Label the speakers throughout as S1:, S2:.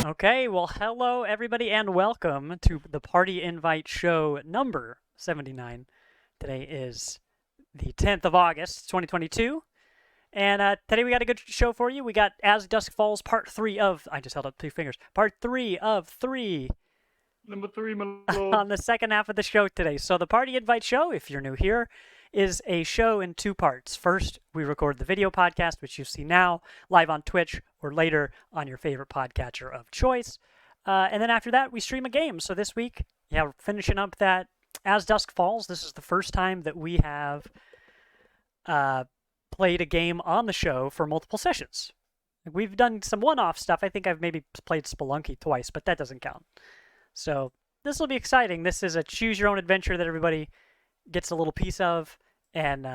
S1: Okay, well, hello everybody, and welcome to the Party Invite Show number 79. Today is the 10th of August, 2022, and today we got a good show for you. We got As Dusk Falls Part 3 of, I just held up 2 fingers, Part 3 of 3
S2: Number 3, my lord.
S1: on the second half of the show today. So the Party Invite Show, if you're new here, is a show in 2 parts. First, we record the video podcast, which you see now, live on Twitch or later on your favorite podcatcher of choice. And then after that, we stream a game. So this week, we're finishing up that As Dusk Falls. This is the first time that we have played a game on the show for multiple sessions. We've done some one-off stuff. I think I've maybe played Spelunky twice, but that doesn't count. So this will be exciting. This is a choose-your-own-adventure that everybody gets a little piece of, and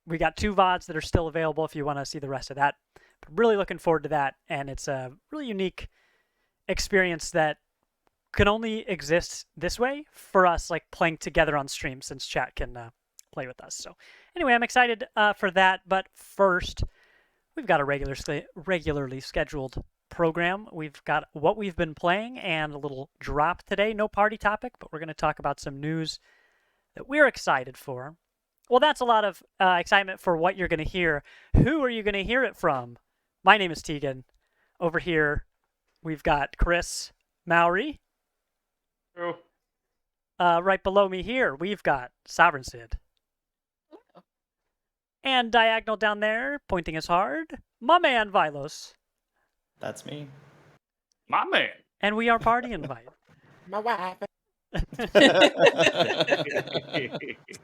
S1: we got 2 VODs that are still available if you want to see the rest of that. But really looking forward to that, and it's a really unique experience that can only exist this way for us, like playing together on stream, since chat can play with us. So anyway, I'm excited for that, but first, we've got a regularly scheduled program. We've got what we've been playing and a little drop today. No party topic, but we're going to talk about some news that we're excited for. Well, that's a lot of excitement for what you're going to hear. Who are you going to hear it from? My name is Tegan. Over here, we've got Chris Mowry.
S2: Oh.
S1: Right below me here, we've got Sovereign Sid. And diagonal down there, pointing us hard, my man Vilos.
S3: That's me.
S2: My man.
S1: And we are Party Invite.
S4: My wife.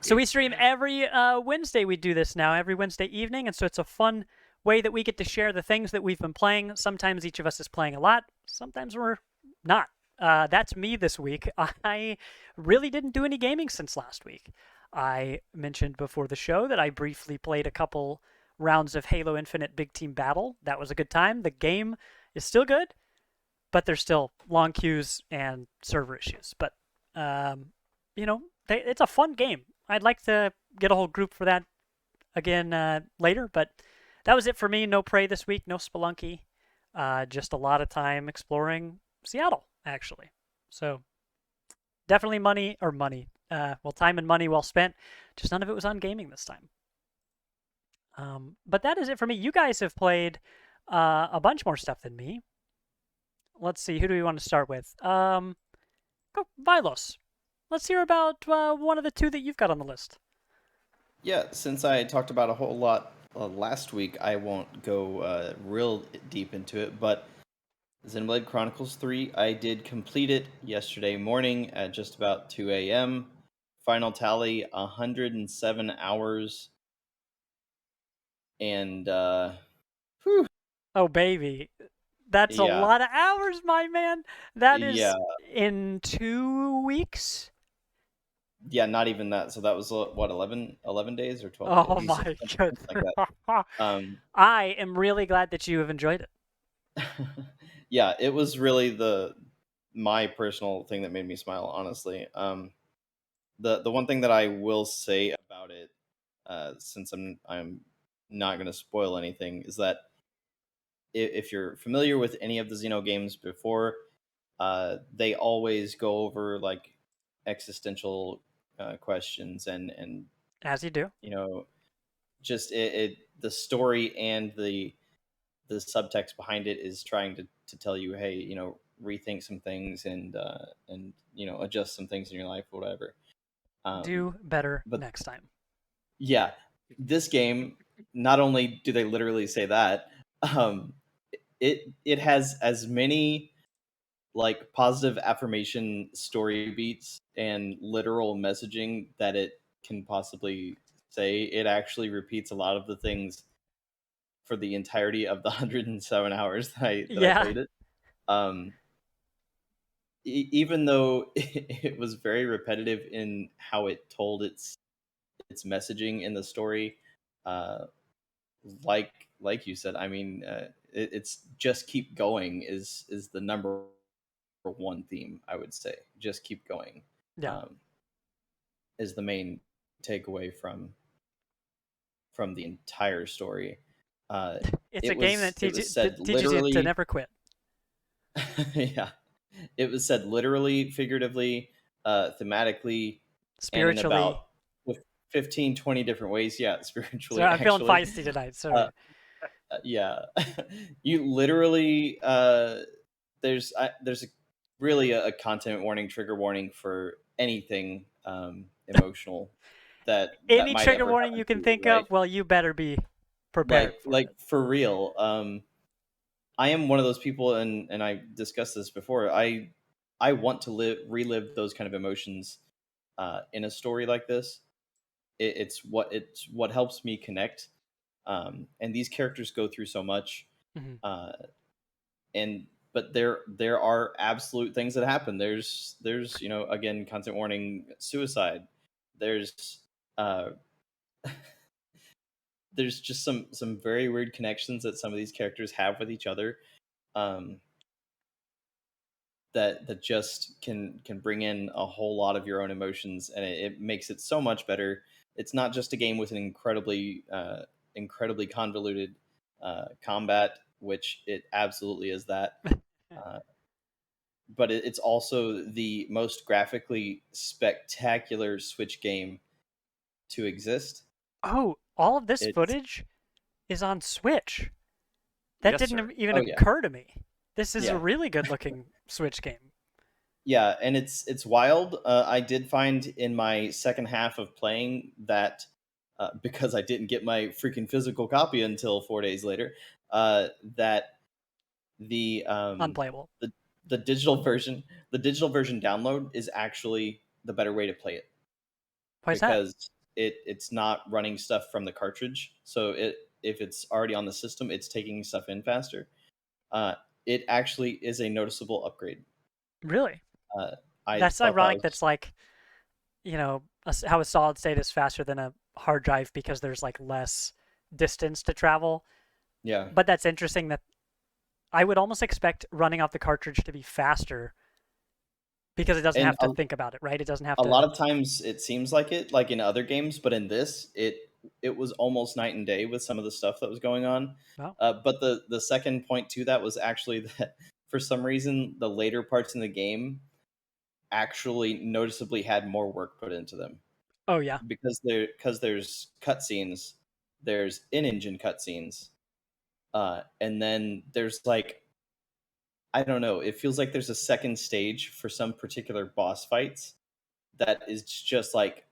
S1: So we stream every Wednesday. We do this now every Wednesday evening, and so it's a fun way that we get to share the things that we've been playing. Sometimes each of us is playing a lot. Sometimes we're not. That's me this week. I really didn't do any gaming since last week. I mentioned before the show that I briefly played a couple rounds of Halo Infinite Big Team Battle. That was a good time. The game is still good, but there's still long queues and server issues. But it's a fun game. I'd like to get a whole group for that again later, but that was it for me. No Prey this week, no Spelunky. Just a lot of time exploring Seattle, actually. So definitely time and money well spent. Just none of it was on gaming this time. But that is it for me. You guys have played a bunch more stuff than me. Let's see, who do we want to start with? Go Vilos. Let's hear about one of the 2 that you've got on the list.
S3: Yeah, since I talked about a whole lot last week, I won't go real deep into it, but Xenoblade Chronicles 3, I did complete it yesterday morning at just about 2 a.m. Final tally, 107 hours. And, whew.
S1: Oh, baby. That's a lot of hours, my man. That is in 2 weeks?
S3: Yeah, not even that. So that was, 11 days or 12
S1: days? Oh, my goodness.
S3: Like
S1: I am really glad that you have enjoyed it.
S3: Yeah, it was really my personal thing that made me smile, honestly. The one thing that I will say about it, since I'm not going to spoil anything, is that if you're familiar with any of the Xeno games before, they always go over like existential questions and
S1: as you do,
S3: just the story and the subtext behind it is trying to tell you, hey, rethink some things and adjust some things in your life or whatever.
S1: Do better next time.
S3: Yeah, this game, not only do they literally say that, it has as many like positive affirmation story beats and literal messaging that it can possibly say. It actually repeats a lot of the things for the entirety of the 107 hours that I played it. Even though it was very repetitive in how it told its messaging in the story, like you said, I mean, it's just keep going is the number 1 theme, I would say. Just keep going.
S1: Yeah.
S3: Is the main takeaway from the entire story.
S1: It's
S3: it
S1: a game that
S3: it was said
S1: teaches you to
S3: literally.
S1: never quit.
S3: Yeah, it was said literally, figuratively, thematically, and in about
S1: Spiritually.
S3: 15, 20 different ways. Yeah,
S1: So
S3: spiritually,
S1: I'm feeling
S3: actually.
S1: feisty tonight.
S3: Uh,
S1: Sorry.
S3: yeah, you literally. There's really a content warning, trigger warning for anything emotional that
S1: Any
S3: might
S1: trigger
S3: ever
S1: warning
S3: happen
S1: you
S3: to
S1: can
S3: you,
S1: think
S3: right?
S1: of, well, you better be prepared for
S3: Like
S1: it.
S3: for real. I am one of those people, and I discussed this before. I want to relive those kind of emotions in a story like this. It's what helps me connect. And these characters go through so much,
S1: Mhm.
S3: uh, and but there are absolute things that happen. There's again, content warning, suicide. There's uh, there's just some very weird connections that some of these characters have with each other. Um, that just can bring in a whole lot of your own emotions, and it makes it so much better. It's not just a game with an incredibly convoluted combat, which it absolutely is that, uh, but it's also the most graphically spectacular Switch game to exist.
S1: Oh, all of this
S3: It's
S1: footage is on Switch. That
S2: Yes, sir.
S1: didn't even
S3: Oh yeah,
S1: occur to me. This is a
S3: yeah.
S1: really good looking Switch game.
S3: Yeah, and it's wild. I did find in my second half of playing that because I didn't get my freaking physical copy until 4 days later, that the
S1: Unplayable.
S3: the digital version download is actually the better way to play it,
S1: Why is that?
S3: because it's not running stuff from the cartridge. So if it's already on the system, it's taking stuff in faster. Uh, it actually is a noticeable upgrade.
S1: Really?
S3: Uh, I
S1: That's
S3: thought that
S1: ironic.
S3: was
S1: That's like, how a solid state is faster than a hard drive because there's like less distance to travel.
S3: yeah.
S1: But that's interesting that I would almost expect running off the cartridge to be faster because it doesn't
S3: And
S1: have to think about it, right? It doesn't have
S3: a
S1: to.
S3: lot of times it seems like it, like in other games, but in this, it was almost night and day with some of the stuff that was going on.
S1: Well,
S3: But the second point to that was actually that for some reason the later parts in the game actually noticeably had more work put into them,
S1: oh yeah,
S3: because there's cutscenes, there's in-engine cutscenes, and then there's like, I don't know, it feels like there's a second stage for some particular boss fights that is just like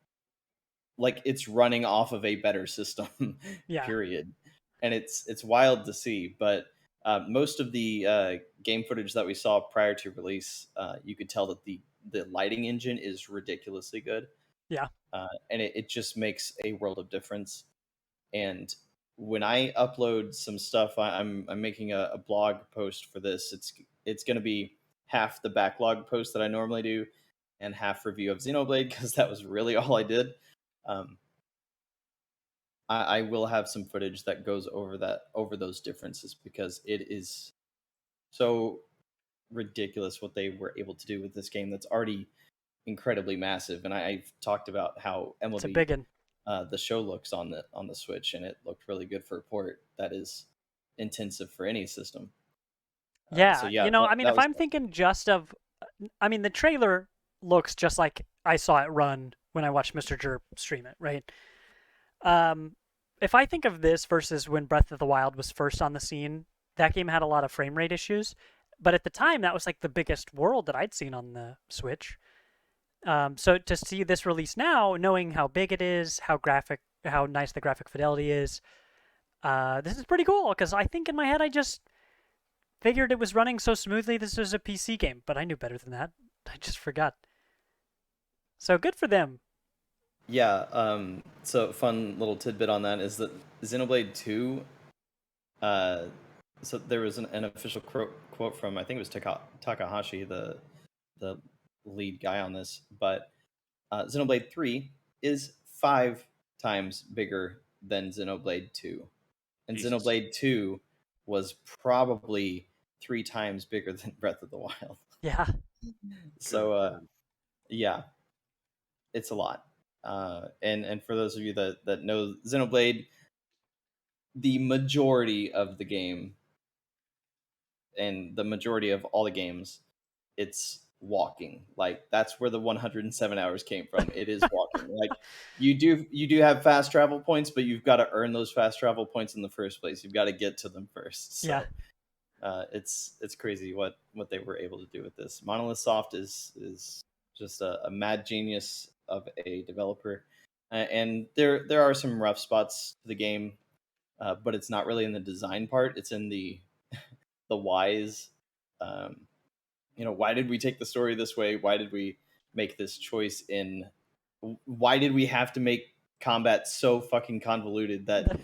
S3: it's running off of a better system.
S1: yeah,
S3: Period. And it's wild to see, but most of the game footage that we saw prior to release, you could tell that the lighting engine is ridiculously good,
S1: yeah.
S3: and it just makes a world of difference. And when I upload some stuff, I'm making a blog post for this. It's going to be half the backlog post that I normally do, and half review of Xenoblade, because that was really all I did. Um, I will have some footage that goes over those differences, because it is so ridiculous what they were able to do with this game that's already incredibly massive. And I've talked about how
S1: It's a
S3: MLB
S1: big one.
S3: the show looks on the Switch, and it looked really good for a port that is intensive for any system. So
S1: Yeah,
S3: yeah,
S1: I mean,
S3: that
S1: if
S3: was
S1: I'm thinking just of, I mean, the trailer looks just like I saw it run when I watched Mr. Jerp stream it, right? Um, if I think of this versus when Breath of the Wild was first on the scene, that game had a lot of frame rate issues, but at the time that was like the biggest world that I'd seen on the Switch. So to see this release now, knowing how big it is, how nice the graphic fidelity is, this is pretty cool. Because I think in my head I just figured it was running so smoothly this was a PC game, but I knew better than that. I just forgot. So good for them.
S3: Yeah. So fun little tidbit on that is that Xenoblade 2. Uh, so there was an official quote from, I think it was Takahashi, the lead guy on this, but Xenoblade 3 is 5 times bigger than Xenoblade 2, and
S2: Jesus.
S3: Xenoblade 2 was probably 3 times bigger than Breath of the Wild.
S1: Yeah.
S3: So
S2: Good God.
S3: yeah, it's a lot. And for those of you that know Xenoblade, the majority of the game and the majority of all the games, it's walking. Like that's where the 107 hours came from. It is walking. Like you do have fast travel points, but you've got to earn those fast travel points in the first place. You've got to get to them first.
S1: Yeah.
S3: So it's crazy what they were able to do with this. Monolith Soft is just a mad genius of a developer, and there are some rough spots to the game, but it's not really in the design part. It's in the whys. Um, why did we take the story this way? Why did we make this choice in? Why did we have to make combat so fucking convoluted that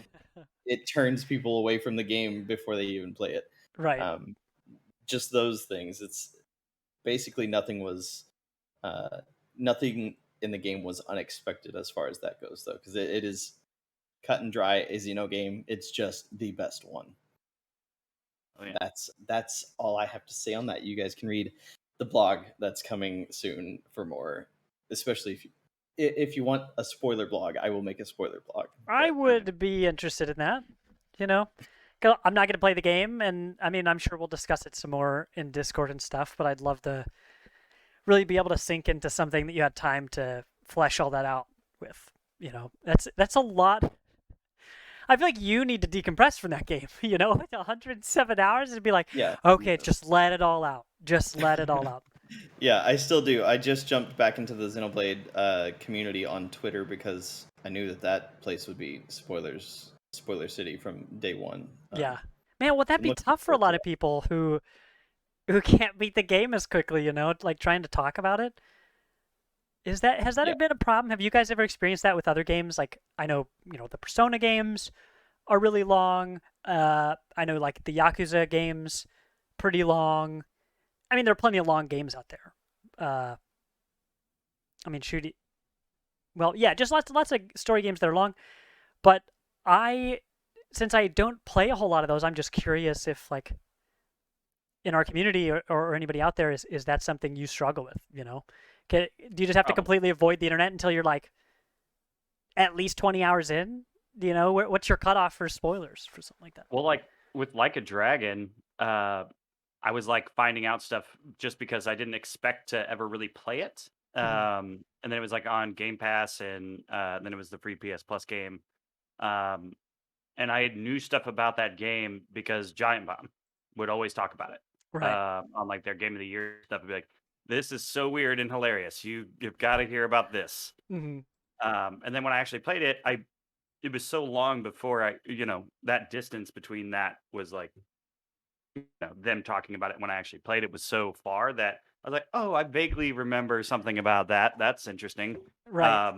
S3: it turns people away from the game before they even play it?
S1: Right.
S3: Um, just those things. It's basically nothing in the game was unexpected as far as that goes, though, because it is cut and dry a Xeno game. It's just the best one.
S2: Oh, yeah.
S3: That's all I have to say on that. You guys can read the blog that's coming soon for more, especially if you want a spoiler blog. I will make a spoiler blog.
S1: I
S3: But
S1: would be interested in that. You know, 'Cause I'm not going to play the game, and I mean, I'm sure we'll discuss it some more in Discord and stuff. But I'd love to really be able to sink into something that you had time to flesh all that out with. You know, that's a lot. I feel like you need to decompress from that game. You know, like 107 hours and be like,
S3: yeah,
S1: okay, just let it all out. Just let it all out.
S3: yeah, I still do. I just jumped back into the Xenoblade community on Twitter because I knew that place would be spoiler city from day one.
S1: Yeah, man, would that
S3: I'm
S1: be
S3: looking
S1: tough for a
S3: forward to
S1: lot of people who can't beat the game as quickly? You know, like trying to talk about it. Has that
S3: Yeah.
S1: been a problem? Have you guys ever experienced that with other games? Like I know, the Persona games are really long. I know like the Yakuza games, pretty long. I mean, there are plenty of long games out there. I mean, well, yeah, just lots of story games that are long. But since I don't play a whole lot of those, I'm just curious if like in our community or anybody out there is that something you struggle with? Do you just have to
S2: Oh.
S1: completely avoid the internet until you're like at least 20 hours in? What's your cutoff for spoilers for something like that?
S2: Well, like with Like a Dragon, I was like finding out stuff just because I didn't expect to ever really play it. And then it was like on Game Pass, and then it was the free PS Plus game. Um, and I knew stuff about that game because Giant Bomb would always talk about it
S1: Right.
S2: on like their Game of the Year stuff. It'd be like, "This is so weird and hilarious. You've got to hear about this."
S1: Mm-hmm.
S2: And then when I actually played it, it was so long before that distance between that was like them talking about it when I actually played it was so far that I was like, oh, I vaguely remember something about that. That's interesting.
S1: Right.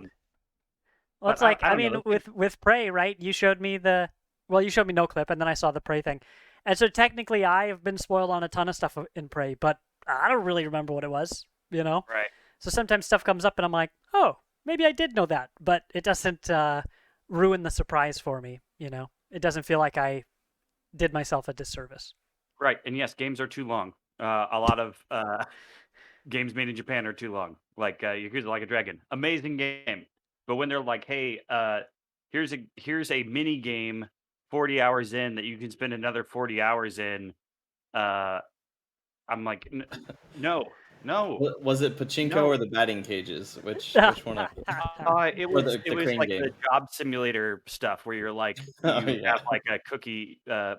S1: Well,
S2: But
S1: it's like
S2: I
S1: I
S2: don't
S1: mean
S2: know.
S1: with Prey, right? You showed me you showed me no clip, and then I saw the Prey thing, and so technically I have been spoiled on a ton of stuff in Prey, but I don't really remember what it was.
S2: Right.
S1: So sometimes stuff comes up, and I'm like, oh, maybe I did know that, but it doesn't ruin the surprise for me. It doesn't feel like I did myself a disservice.
S2: Right. And yes, games are too long. A lot of games made in Japan are too long. Like Yakuza Like a Dragon, amazing game. But when they're like, hey, here's a mini game 40 hours in that you can spend another 40 hours in, I'm like, no, no.
S3: Was it pachinko
S2: No.
S3: or the batting cages? Which one?
S2: It
S3: Or
S2: was
S3: the crane
S2: like
S3: game?
S2: the job simulator stuff where you're like
S3: Oh
S2: you
S3: yeah.
S2: have like a cookie a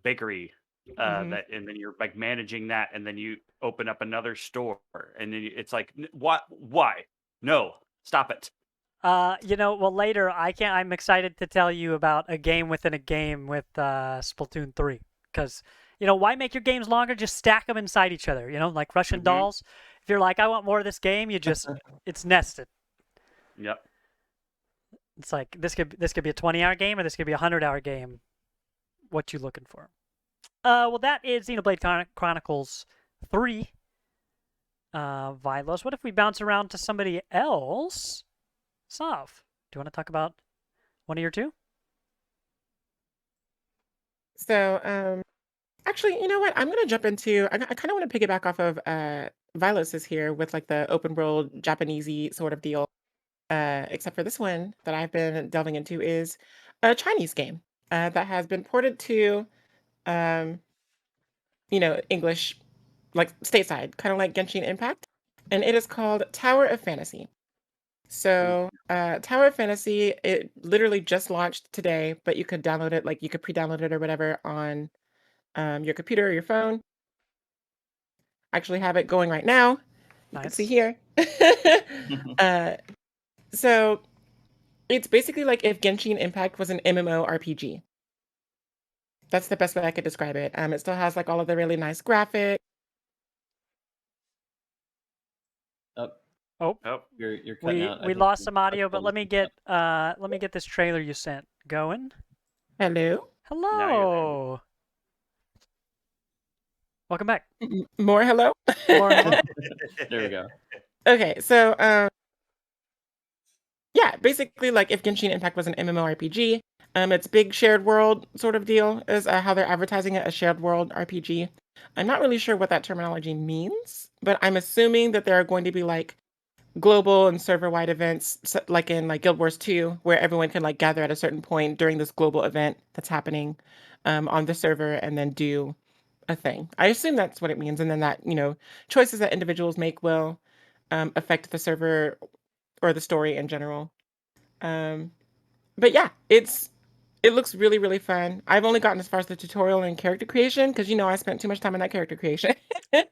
S2: bakery
S1: Mhm.
S2: that and then you're like managing that, and then you open up another store, and then it's like what, why, no, stop it.
S1: Well, later I'm excited to tell you about a game within a game with Splatoon 3, because why make your games longer? Just stack them inside each other. Like Russian
S2: Hmm.
S1: dolls. If you're like, I want more of this game, it's nested.
S2: Yep.
S1: It's like this could be a 20-hour game, or this could be a 100-hour game. What you looking for? Well, that is Xenoblade Chronicles 3. Vilos. What if we bounce around to somebody else? Sav, do you want to talk about one of your two?
S4: So, actually, you know what? I'm gonna jump into. I kind of want to piggyback off of Vilos here with like the open world Japanesey sort of deal. Except for this one that I've been delving into is a Chinese game. that has been ported to, um, English, like stateside, kind of like Genshin Impact, and it is called Tower of Fantasy. So, Tower of Fantasy, it literally just launched today, but you could download it, like you could pre-download it or whatever on your computer or your phone. I actually have it going right now. You can see
S1: Nice.
S4: here. uh, so it's basically like if Genshin Impact was an MMORPG. That's the best way I could describe it. It still has like all of the really nice graphics.
S3: Oh,
S1: Oh,
S2: Oh,
S3: you're cutting out. I
S1: we
S3: think
S1: lost
S3: you
S1: some audio, but
S3: touched
S1: let me get this trailer you sent going.
S4: Hello.
S2: now you're there.
S1: Hello. Welcome back.
S4: More hello.
S1: More hello.
S3: There we go.
S4: Okay, so yeah, basically like if Genshin Impact was an MMORPG, it's big shared world sort of deal is how they're advertising it, a shared world RPG. I'm not really sure what that terminology means, but I'm assuming that there are going to be like global and server-wide events, like in like Guild Wars 2, where everyone can like gather at a certain point during this global event that's happening on the server and then do a thing. I assume that's what it means, and then that choices that individuals make will affect the server or the story in general. Um, but yeah, it looks really really fun. I've only gotten as far as the tutorial and character creation because I spent too much time in that character creation.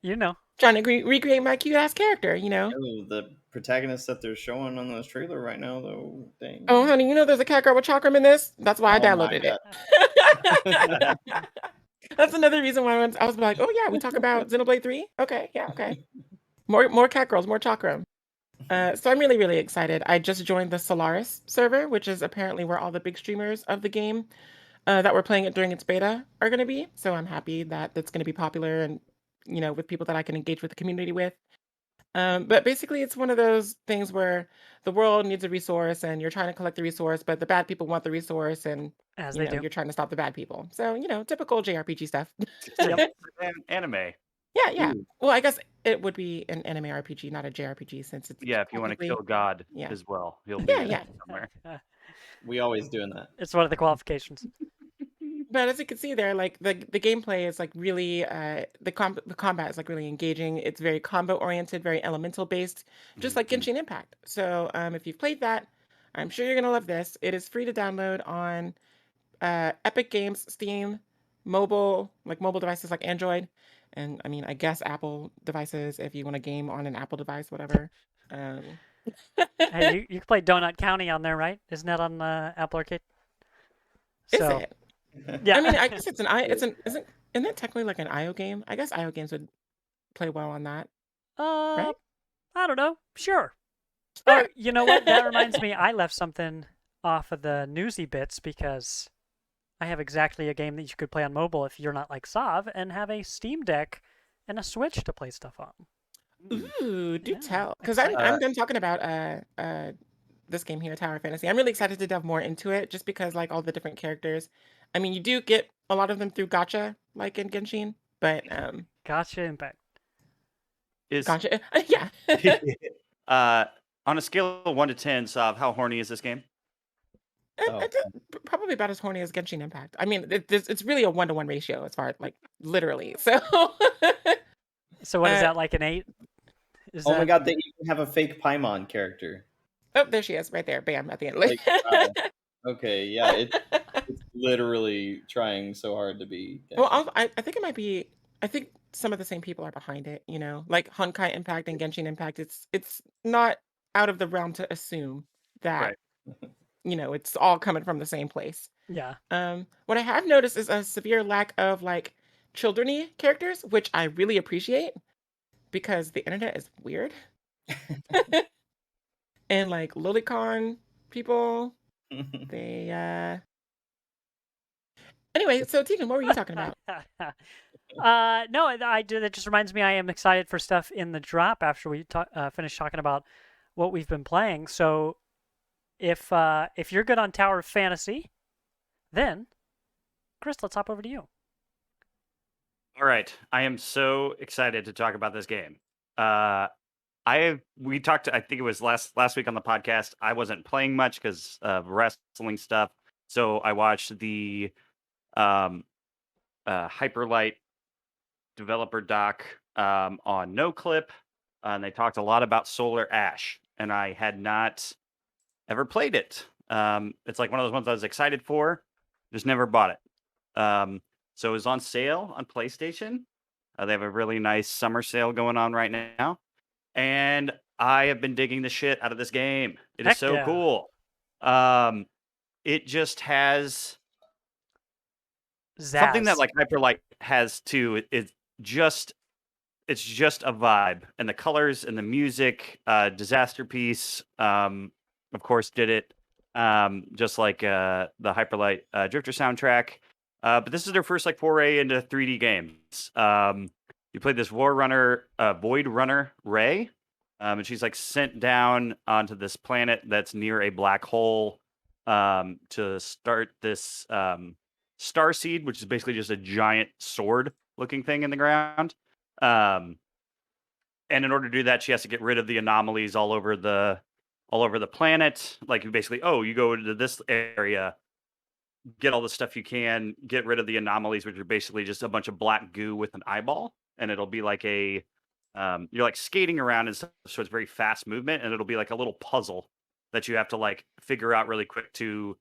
S1: You know.
S4: Trying to recreate my cute ass character.
S3: Oh, the protagonist that they're showing on this trailer right now, though. Dang.
S4: Oh, honey, there's a cat girl with chakram in this. That's why I
S3: Oh my
S4: downloaded it. That's another reason why I was like, oh yeah, we talk about Xenoblade 3. Okay, yeah, okay. More cat girls, more chakram. So I'm really, really excited. I just joined the Solaris server, which is apparently where all the big streamers of the game that were playing it during its beta are going to be. So I'm happy that it's going to be popular and, with people that I can engage with the community with. But basically, it's one of those things where the world needs a resource and you're trying to collect the resource, but the bad people want the resource and,
S1: As they do.
S4: you're trying to stop the bad people. So, typical JRPG stuff.
S1: Yep.
S2: Anime.
S4: Yeah.
S3: Ooh.
S4: Well, I guess it would be an anime RPG, not a JRPG, since it's
S2: Yeah, if you want to
S4: technically.
S2: kill God
S4: Yeah.
S2: as well, he'll be
S4: Yeah.
S2: somewhere.
S3: We always doing that.
S1: It's one of the qualifications.
S4: But as you can see there, like the gameplay is like really the combat is like really engaging. It's very combo oriented, very elemental based, just like
S2: Mhm.
S4: Genshin Impact. So if you've played that, I'm sure you're gonna love this. It is free to download on Epic Games, Steam, mobile devices like Android, and I mean I guess Apple devices if you want to game on an Apple device, whatever.
S1: Hey, you can play Donut County on there, right? Isn't that on Apple Arcade?
S4: Is
S1: So
S4: it?
S1: yeah.
S4: I mean, I guess it's isn't it technically like an IO game? I guess IO games would play well on that, right?
S1: I don't know. Sure.
S4: Sure.
S1: Oh, you know what? That reminds me. I left something off of the newsy bits because I have exactly a game that you could play on mobile if you're not like Sav and have a Steam Deck and a Switch to play stuff on.
S4: Ooh, do
S1: Yeah,
S4: tell. Because
S1: exciting.
S4: I'm done talking about this game here, Tower of Fantasy. I'm really excited to delve more into it just because like all the different characters. I mean, you do get a lot of them through gacha, like in Genshin, but
S1: Gotcha Impact.
S2: Is
S4: gacha, yeah.
S2: on a scale of 1 to 10, Sav, how horny is this game?
S3: Oh.
S4: It's probably about as horny as Genshin Impact. I mean, it's really a 1-to-1 ratio as far as like literally. So
S1: So what is that, like an 8? Is
S3: Oh my
S1: that
S3: god, they even have a fake Paimon character.
S4: oh, there she is, right there. Bam, at the end.
S3: Like, wow. Okay, yeah, it's literally trying so hard to be.
S4: Well,
S3: Genshin.
S4: I think it might be. I think some of the same people are behind it. Like Honkai Impact and Genshin Impact. It's not out of the realm to assume that
S2: Right.
S4: it's all coming from the same place.
S1: Yeah.
S4: What I have noticed is a severe lack of like children-y characters, which I really appreciate because the internet is weird. And like lolicon people, they anyway. So Tegan, what were you talking about?
S1: No, I do. That just reminds me. I am excited for stuff in the drop after we finish talking about what we've been playing. So, if you're good on Tower of Fantasy, then Chris, let's hop over to you.
S2: All right, I am so excited to talk about this game. We talked. I think it was last week on the podcast. I wasn't playing much because of wrestling stuff. So I watched the um, Hyperlight developer doc on NoClip, and they talked a lot about Solar Ash, and I had not ever played it. It's like one of those ones I was excited for, just never bought it. So it was on sale on PlayStation. They have a really nice summer sale going on right now, and I have been digging the shit out of this game. It is
S1: Heck
S2: so
S1: yeah.
S2: cool. Um, it just has something that
S1: Zazz.
S2: like Hyperlight has too. Just it's just a vibe, and the colors and the music. Disaster Piece, of course, did it. Just like the Hyperlight Drifter soundtrack. But this is their first like foray into 3D games. You played this Void Runner Ray, and she's like sent down onto this planet that's near a black hole to start this star seed, which is basically just a giant sword looking thing in the ground. Um, and in order to do that, she has to get rid of the anomalies all over the planet. Like you basically, you go into this area, get all the stuff you can, get rid of the anomalies, which are basically just a bunch of black goo with an eyeball, and it'll be like you're like skating around and stuff, so it's very fast movement, and it'll be like a little puzzle that you have to like figure out really quick to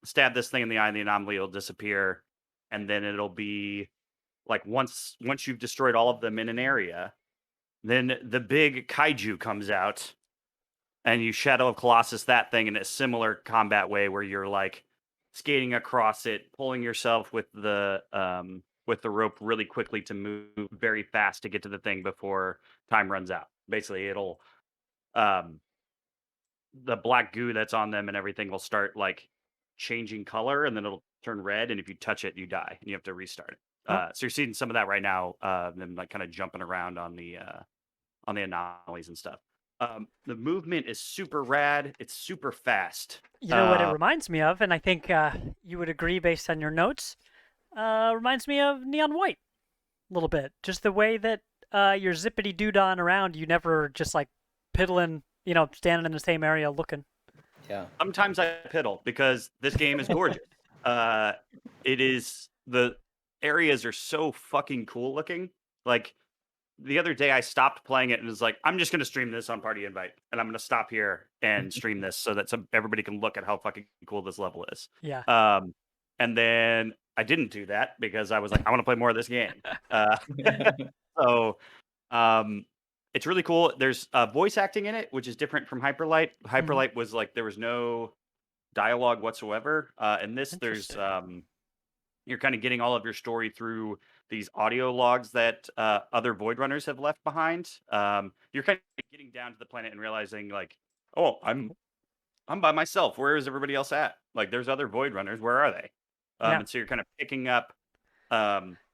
S2: stab this thing in the eye, and the anomaly will disappear, and then it'll be like once you've destroyed all of them in an area, then the big kaiju comes out, and you Shadow of Colossus that thing in a similar combat way, where you're like skating across it, pulling yourself with the rope really quickly to move very fast to get to the thing before time runs out. Basically, it'll um, the black goo that's on them and everything will start like changing color, and then it'll turn red, and if you touch it, you die, and you have to restart it.
S1: Oh.
S2: So you're seeing some of that right now, them like kind of jumping around on the anomalies and stuff. The movement is super rad. It's super fast.
S1: You know what it reminds me of, and I think you would agree based on your notes. Reminds me of Neon White a little bit. Just the way that you're zippity doodahing around, you never just like piddling, standing in the same area looking.
S3: Yeah.
S2: Sometimes I piddle because this game is gorgeous. It is, the areas are so fucking cool looking. Like the other day I stopped playing it and was like, I'm just going to stream this on Party Invite, and I'm going to stop here and stream this so that everybody can look at how fucking cool this level is.
S1: Yeah.
S2: And then I didn't do that because I was like, I want to play more of this game. So it's really cool. There's voice acting in it, which is different from Hyperlight. Hyperlight was like, there was no dialogue whatsoever. In this, there's you're kind of getting all of your story through these audio logs that other Void Runners have left behind. You're kind of getting down to the planet and realizing like, oh, I'm by myself. Where is everybody else at? Like, there's other Void Runners. Where are they?
S1: Yeah.
S2: And so you're kind of picking up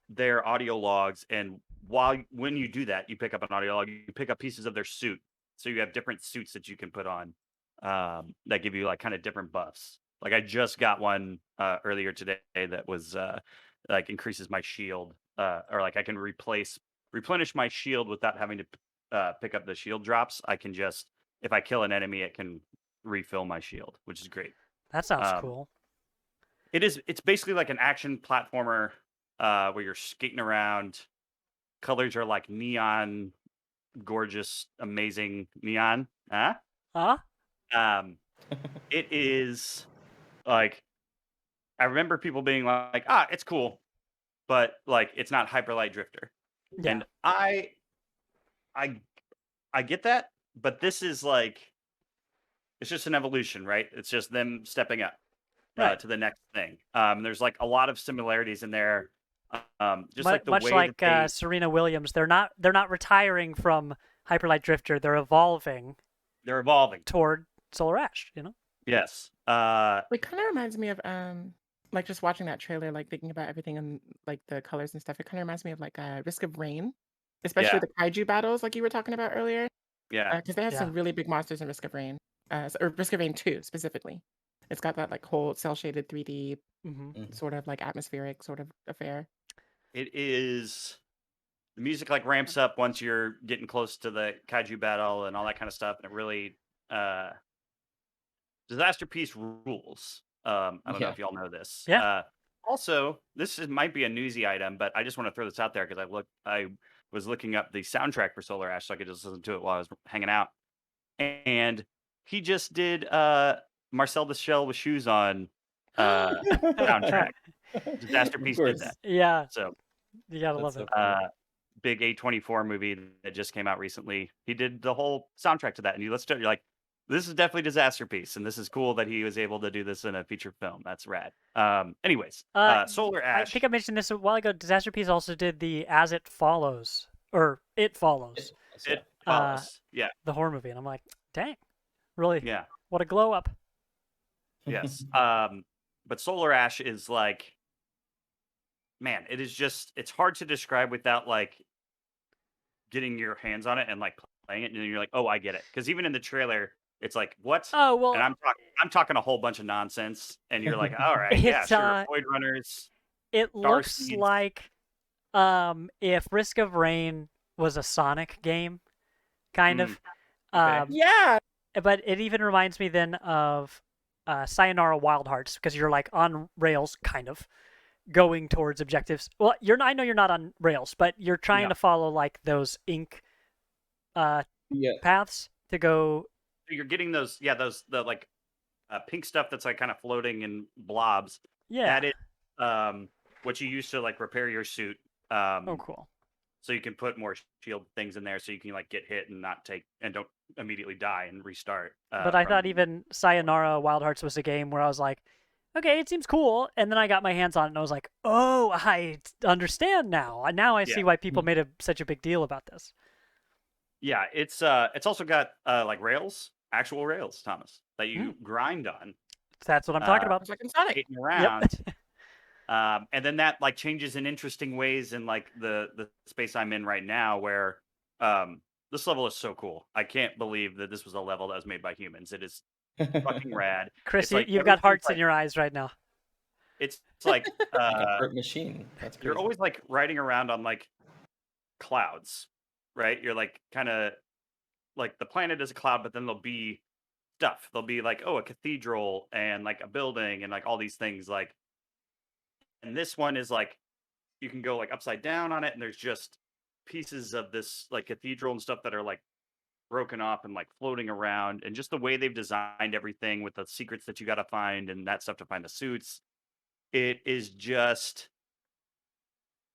S2: their audio logs, and when you do that, you pick up an audio log. You pick up pieces of their suit, so you have different suits that you can put on that give you like kind of different buffs. Like I just got one earlier today that was like increases my shield, or like I can replenish my shield without having to pick up the shield drops. I can just, if I kill an enemy, it can refill my shield, which is great.
S1: That sounds cool.
S2: It's basically like an action platformer where you're skating around. Colors are like neon, gorgeous, amazing neon. Huh? It is like, I remember people being like, it's cool, but like it's not Hyperlight Drifter.
S1: Yeah.
S2: And I get that, but this is like, it's just an evolution, right? It's just them stepping up to the next thing. There's like a lot of similarities in there. Just like the
S1: much
S2: way
S1: like
S2: that
S1: Serena Williams, they're not retiring from Hyperlight Drifter. They're evolving toward Solar Ash.
S2: Yes.
S4: It kind of reminds me of like just watching that trailer, like thinking about everything and like the colors and stuff. It kind of reminds me of like Risk of Rain, especially the kaiju battles, like you were talking about earlier.
S2: Yeah.
S4: Because they have some really big monsters in Risk of Rain, or Risk of Rain 2 specifically. It's got that like whole cell shaded 3D sort of like atmospheric sort of affair.
S2: It is. The music like ramps up once you're getting close to the kaiju battle and all that kind of stuff, and it really Disaster Piece rules. I don't know
S3: Yeah.
S2: if y'all know this.
S1: Yeah.
S2: Also, might be a newsy item, but I just want to throw this out there because I was looking up the soundtrack for Solar Ash so I could just listen to it while I was hanging out. And he just did Marcel the Shell with Shoes On soundtrack. Disaster
S3: Of
S2: Piece did that.
S3: course.
S1: Yeah,
S2: So
S1: you gotta
S3: That's
S1: love
S3: so
S1: it.
S3: funny.
S2: big A24 movie that just came out recently. He did the whole soundtrack to that, and you listen to it, you're like, this is definitely Disaster Piece, and this is cool that he was able to do this in a feature film. That's rad. Anyways, Solar
S1: I
S2: Ash.
S1: think I mentioned this a while ago. Disaster Piece also did the As It Follows, or It Follows,
S3: Yeah.
S2: It follows. Yeah,
S1: the horror movie, and I'm like, dang, really?
S2: yeah,
S1: What a glow up.
S2: yes. But Solar Ash is like, man, it is just, it's hard to describe without like getting your hands on it and like playing it, and then you're like, oh, I get it. Because even in the trailer, it's like, what?
S1: Oh
S2: And
S1: well,
S2: I'm talking a whole bunch of nonsense, and you're like, all right, yeah,
S1: it's
S2: sure, Void Runners,
S1: it
S2: Star
S1: looks
S2: Seeds.
S1: like if Risk of Rain was a Sonic game, kind of.
S2: okay.
S4: Yeah.
S1: But it even reminds me then of Sayonara Wild Hearts because you're like on rails, kind of going towards objectives. Well, I know you're not on rails, but you're trying
S2: No.
S1: to follow like those ink
S3: Yeah.
S1: paths to go.
S2: So you're getting those, yeah, the like pink stuff that's like kind of floating in blobs.
S1: Yeah.
S2: That is what you use to like repair your suit.
S1: Oh, cool.
S2: So you can put more shield things in there so you can like get hit and not take and don't immediately die and restart.
S1: But I thought even Sayonara Wild Hearts was a game where I was like, okay, it seems cool, and then I got my hands on it and I was like, oh, I understand now. Now I see why people made such a big deal about this.
S2: Yeah, it's also got like rails, actual rails, Thomas, that you grind on.
S1: That's what I'm talking about.
S4: It's like in Sonic.
S2: Hitting around. And then that like changes in interesting ways in like the space I'm in right now, where this level is so cool. I can't believe that this was a level that was made by humans. It is fucking rad.
S1: Chris,
S2: It's like
S1: you've got hearts
S2: everything's
S1: in your eyes right now.
S2: It's like
S3: Like a art machine. That's crazy.
S2: you're always like riding around on like clouds, right? You're like kind of like the planet is a cloud, but then there'll be stuff. There'll be like, oh, a cathedral and like a building and like all these things. Like, and this one is like you can go like upside down on it, and there's just pieces of this like cathedral and stuff that are like broken off and like floating around, and just the way they've designed everything with the secrets that you got to find and that stuff to find the suits. It is just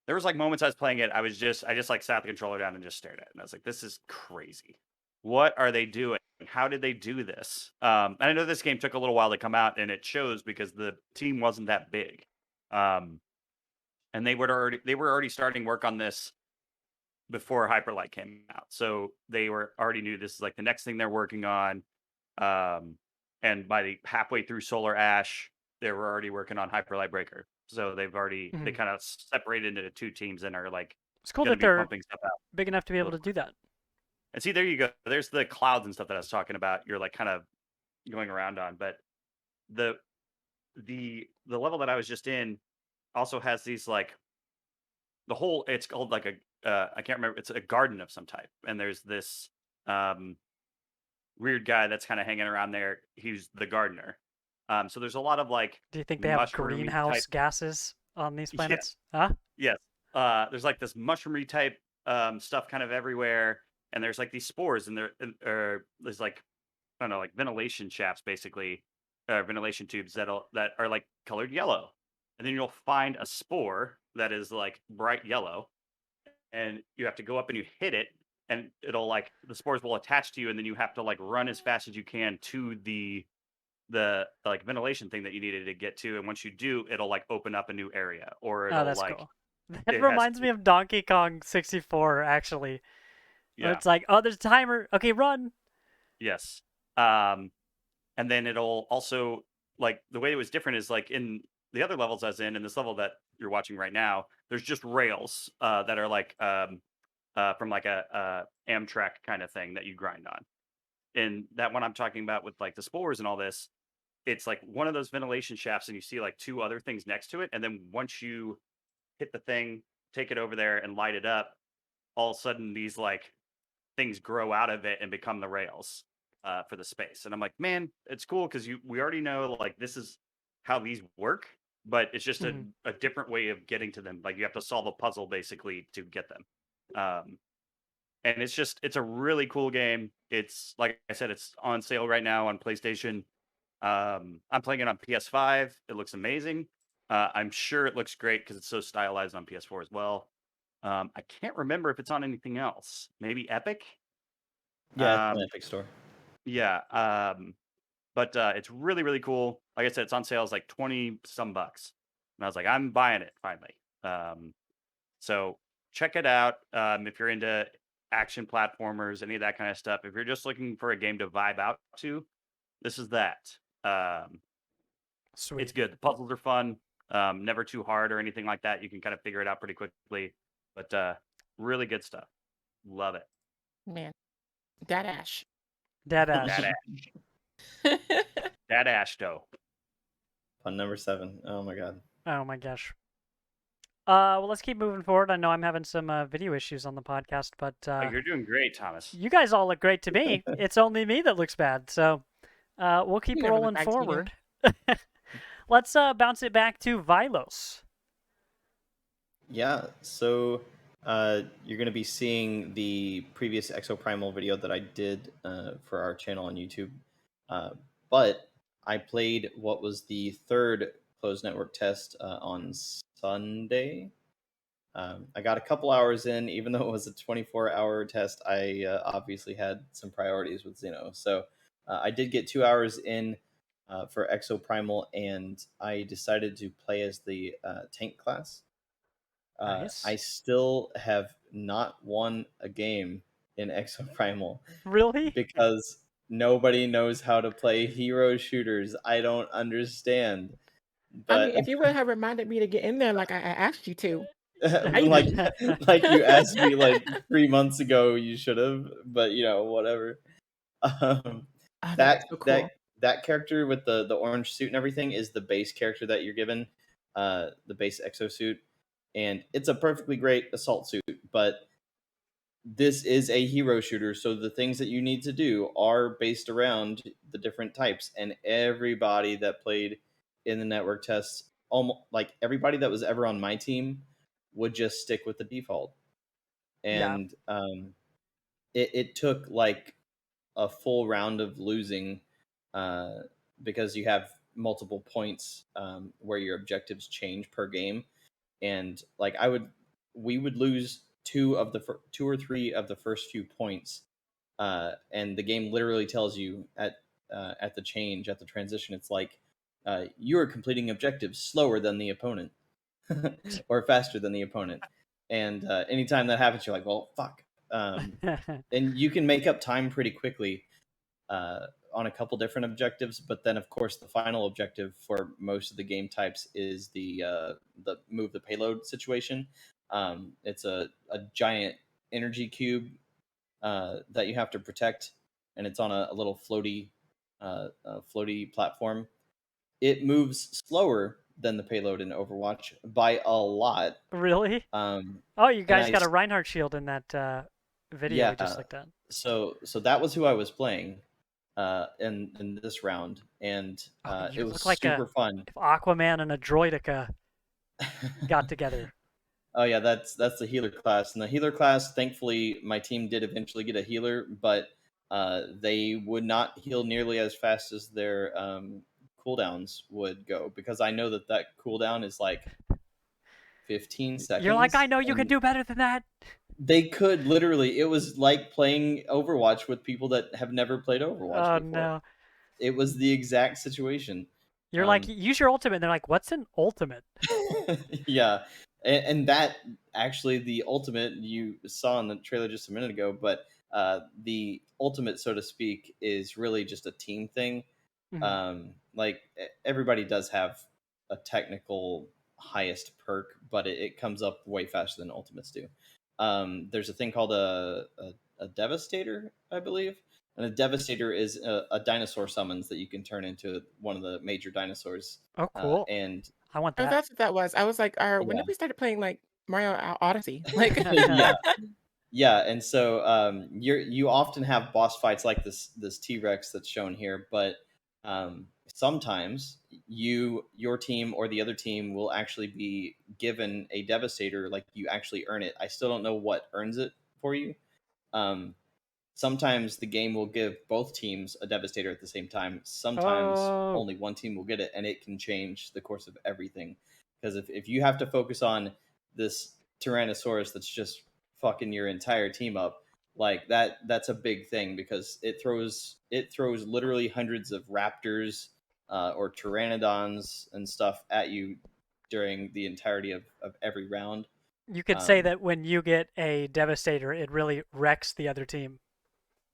S2: there was like moments I was playing it, I just like sat the controller down and just stared at it. And I was like, this is crazy. What are they doing? How did they do this? And I know this game took a little while to come out, and it shows because the team wasn't that big. And they were already starting work on this before Hyperlight came out. So they already knew this is like the next thing they're working on. And by the halfway through Solar Ash, they were already working on Hyperlight Breaker. So they've already they kind of separated into two teams and are like
S1: It's cool
S2: gonna
S1: that
S2: be
S1: they're
S2: pumping stuff out.
S1: big enough to be able to do that.
S2: And see, there you go. There's the clouds and stuff that I was talking about. You're like kind of going around on, but the level that I was just in also has these like it's called like a I can't remember, it's a garden of some type, and there's this weird guy that's kind of hanging around there. He's the gardener. So there's a lot of like
S1: Do you think they have
S2: mushroomy
S1: greenhouse
S2: type-
S1: gases on these
S2: Yeah.
S1: planets? Huh?
S2: Yes. There's like this mushroomy type stuff kind of everywhere, and there's like these spores, and there's like I don't know, like ventilation shafts basically, ventilation tubes that are like colored yellow, and then you'll find a spore that is like bright yellow, and you have to go up and you hit it, and it'll like the spores will attach to you, and then you have to like run as fast as you can to the like ventilation thing that you needed to get to, and once you do, it'll like open up a new area, or it'll
S1: Oh, that's
S2: like
S1: cool.
S2: it
S1: That
S2: has
S1: reminds me of Donkey Kong 64, actually. Where
S2: yeah.
S1: it's like, oh, there's a timer. Okay, run.
S2: Yes. And then it'll also like the way it was different is like in the other levels I was in this level that you're watching right now, there's just rails that are like from like a Amtrak kind of thing that you grind on. And that one I'm talking about with like the spores and all this, it's like one of those ventilation shafts, and you see like two other things next to it. And then once you hit the thing, take it over there and light it up, all of a sudden these like things grow out of it and become the rails for the space. And I'm like, man, it's cool because we already know like this is how these work, but it's just
S1: Mhm.
S2: a different way of getting to them. Like you have to solve a puzzle basically to get them. And it's a really cool game. It's like I said, it's on sale right now on PlayStation. I'm playing it on PS5. It looks amazing. I'm sure it looks great because it's so stylized on PS4 as well. I can't remember if it's on anything else. Maybe Epic.
S3: Yeah, it's on
S2: Um,
S3: Epic Store.
S2: yeah. But it's really really cool. Like I said, it's on sale. It's like 20 some bucks, and I was like, I'm buying it finally. So check it out if you're into action platformers, any of that kind of stuff. If you're just looking for a game to vibe out to, this is that. It's
S1: Sweet.
S2: good. The puzzles are fun. Never too hard or anything like that. You can kind of figure it out pretty quickly. But really good stuff. Love it.
S4: Man, Dad Ash.
S1: Dad
S2: That
S1: Ash.
S2: ash. That ash though.
S3: Fun number 7. Oh my god.
S1: Oh my gosh. Well, let's keep moving forward. I know I'm having some video issues on the podcast, but
S2: Oh, you're doing great, Thomas.
S1: you guys all look great to me. It's only me that looks bad, so we'll keep
S4: You never look
S1: rolling
S4: bad to me.
S1: forward. Let's bounce it back to Vilos.
S3: Yeah, so you're going to be seeing the previous Exo Primal video that I did for our channel on YouTube. But I played what was the third closed network test on Sunday. I got a couple hours in, even though it was a 24-hour test. I obviously had some priorities with Xeno. So I did get 2 hours in for Exo Primal, and I decided to play as the tank class.
S1: Nice.
S3: I still have not won a game in Exo Primal
S1: Really?
S3: because nobody knows how to play hero shooters. I don't understand.
S4: I mean,
S3: But
S4: if you would have reminded me to get in there like I asked you to.
S3: like you asked me like 3 months ago, you should have. But whatever. Um,
S4: Oh, that is
S3: that
S4: so cool.
S3: that character with the orange suit and everything is the base character that you're given, the base exo suit, and it's a perfectly great assault suit. But this is a hero shooter, so the things that you need to do are based around the different types. And everybody that played in the network tests, almost like everybody that was ever on my team, would just stick with the default.
S1: Yeah.
S3: And it took like a full round of losing because you have multiple points where your objectives change per game. And like we would lose two or three of the first few points, and the game literally tells you at the transition, it's like you are completing objectives slower than the opponent or faster than the opponent. And anytime that happens, you're like, well, fuck. And you can make up time pretty quickly on a couple different objectives, but then of course the final objective for most of the game types is the move the payload situation. It's a giant energy cube that you have to protect, and it's on a little floaty platform. It moves slower than the payload in Overwatch by a lot.
S1: Really?
S3: Um,
S1: Oh, you
S3: and
S1: guys
S3: I
S1: got a
S3: s-
S1: Reinhardt shield in that video we just
S3: yeah,
S1: looked at.
S3: so that was who I was playing in this round, and
S1: Oh,
S3: it
S1: you
S3: was
S1: look like
S3: super fun.
S1: if Aquaman and a Droidica got together.
S3: Oh yeah, that's the healer class. And the healer class, thankfully, my team did eventually get a healer, but they would not heal nearly as fast as their cooldowns would go, because I know that cooldown is like 15 seconds.
S1: You're like, I know you could
S3: and
S1: do better than that.
S3: They could literally. It was like playing Overwatch with people that have never played Overwatch
S1: Oh
S3: before.
S1: no.
S3: It was the exact situation.
S1: You're like, use your ultimate. And they're like, what's an ultimate?
S3: Yeah, and that actually, the ultimate you saw in the trailer just a minute ago, but the ultimate, so to speak, is really just a team thing. Like everybody does have a technical highest perk, but it comes up way faster than ultimates do. There's a thing called a devastator, I believe. And a devastator is a dinosaur summons that you can turn into one of the major dinosaurs.
S1: Oh, cool.
S3: And
S1: I want
S4: Oh,
S1: that.
S4: that's what that was. I was like, when
S3: Yeah.
S4: did we start playing like Mario Odyssey? Like,
S3: yeah, and so you often have boss fights like this T-Rex that's shown here, but sometimes your team or the other team will actually be given a Devastator, like you actually earn it. I still don't know what earns it for you. Sometimes the game will give both teams a Devastator at the same time. Sometimes only one team will get it, and it can change the course of everything. Because if you have to focus on this Tyrannosaurus that's just fucking your entire team up, like that's a big thing, because it throws literally hundreds of raptors or pteranodons and stuff at you during the entirety of every round.
S1: You could say that when you get a Devastator, it really wrecks the other team.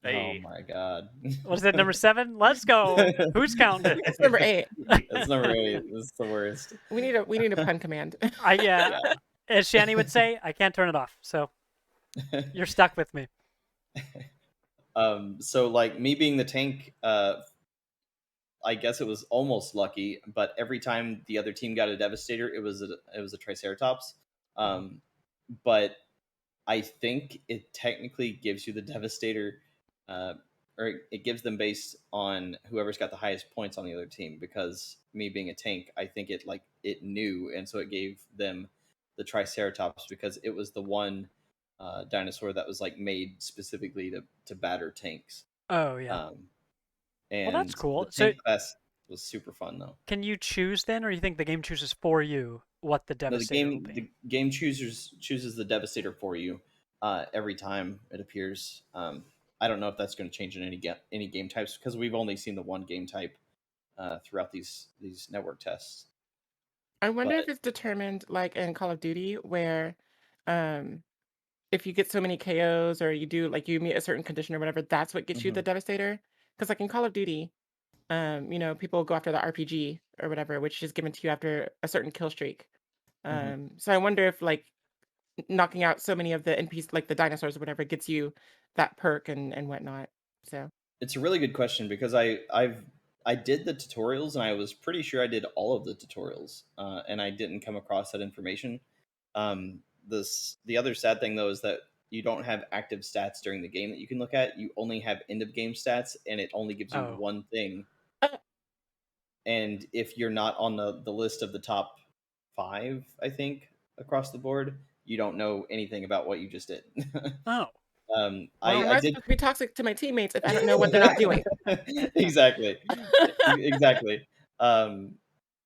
S3: Oh my god.
S1: What is that, number 7? Let's go. Who's counting?
S4: It's number 8.
S3: That's number 8. This is the worst.
S4: We need a pun command.
S1: As Shani would say, I can't turn it off. So you're stuck with me.
S3: So like me being the tank, I guess it was almost lucky, but every time the other team got a Devastator, it was a Triceratops. But I think it technically gives you the Devastator, or it gives them based on whoever's got the highest points on the other team. Because me being a tank, I think it knew, and so it gave them the Triceratops because it was the one dinosaur that was like made specifically to batter tanks.
S1: Oh yeah.
S3: And
S1: well, that's cool.
S3: The tank class was super fun though.
S1: Can you choose then, or you think the game chooses for you what the Devastator will be?
S3: The game chooses the Devastator for you every time it appears. I don't know if that's going to change in any game types, because we've only seen the one game type throughout these network tests.
S4: I wonder if it's determined like in Call of Duty, where if you get so many KOs or you meet a certain condition or whatever, that's what gets you the Devastator. Because like in Call of Duty, people go after the RPG or whatever, which is given to you after a certain kill streak. So I wonder if like knocking out so many of the NPCs, like the dinosaurs or whatever, gets you that perk and whatnot. So
S3: it's a really good question, because I did the tutorials, and I was pretty sure I did all of the tutorials, and I didn't come across that information. The other sad thing though is that you don't have active stats during the game that you can look at. You only have end of game stats, and it only gives you one thing. And if you're not on the list of the top 5, I think, across the board, you don't know anything about what you just did.
S4: I did supposed to be toxic to my teammates if I don't know what they're not doing.
S3: Exactly.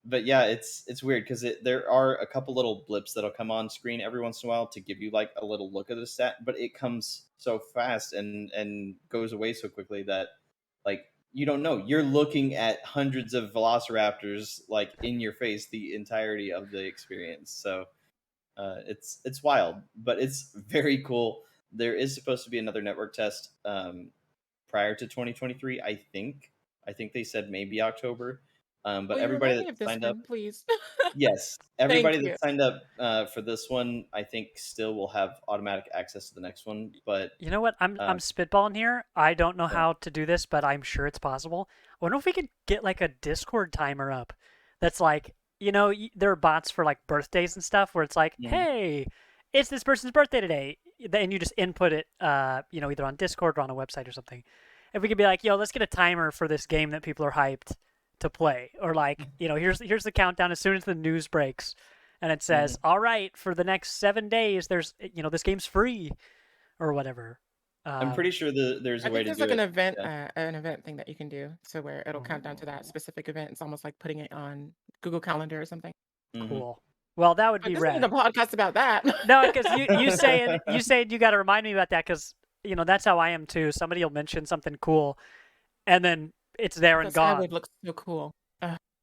S3: But yeah, it's weird because there are a couple little blips that'll come on screen every once in a while to give you like a little look at the stat, but it comes so fast and goes away so quickly that like you don't know. You're looking at hundreds of velociraptors like in your face the entirety of the experience. So it's wild, but it's very cool. There is supposed to be another network test prior to 2023. I think they said maybe October. But everybody that signed up,
S4: please.
S3: Yes, everybody that signed up for this one, I think still will have automatic access to the next one. But
S1: you know what? I'm spitballing here. I don't know how to do this, but I'm sure it's possible. I wonder if we could get like a Discord timer up that's like, there are bots for like birthdays and stuff where it's like, hey, it's this person's birthday today, and you just input it, either on Discord or on a website or something. If we could be like, yo, let's get a timer for this game that people are hyped to play, or like, here's the countdown as soon as the news breaks, and it says, all right, for the next 7 days, there's, this game's free, or whatever.
S3: I'm pretty sure there's a way to do
S4: there's like
S3: it.
S4: an event thing that you can do, so where it'll count down to that specific event. It's almost like putting it on Google Calendar or something.
S1: Cool. Well, that would be rad.
S4: This isn't a podcast about that.
S1: No, because you saying you got to remind me about that, because that's how I am too. Somebody will mention something cool, and then it's there and gone.
S4: Skywave looks so cool.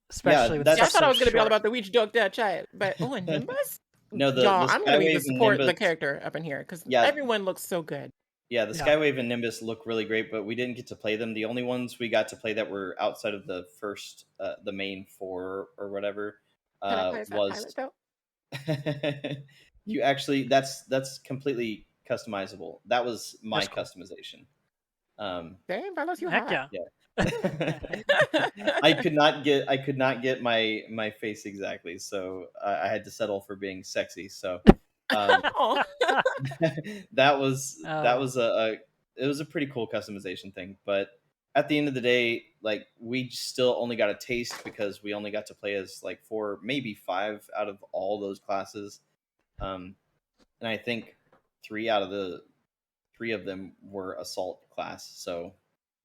S1: Especially with
S4: I thought I was going to be all about the Weech Dog Chat, but and Nimbus.
S3: No,
S4: I'm going to need to support the character up in here because everyone looks so good.
S3: Yeah, the Skywave and Nimbus look really great, but we didn't get to play them. The only ones we got to play that were outside of the first, the main 4 or whatever,
S4: Can I play as that pilot, though?
S3: You actually, that's completely customizable. That was my customization.
S4: Damn, Carlos, you
S1: heck
S4: hot.
S3: Yeah. I could not get my face exactly, so I had to settle for being sexy. So that was it was a pretty cool customization thing. But at the end of the day, like we still only got a taste because we only got to play as like 4, maybe 5 out of all those classes. And I think 3 out of the 3 of them were assault class. So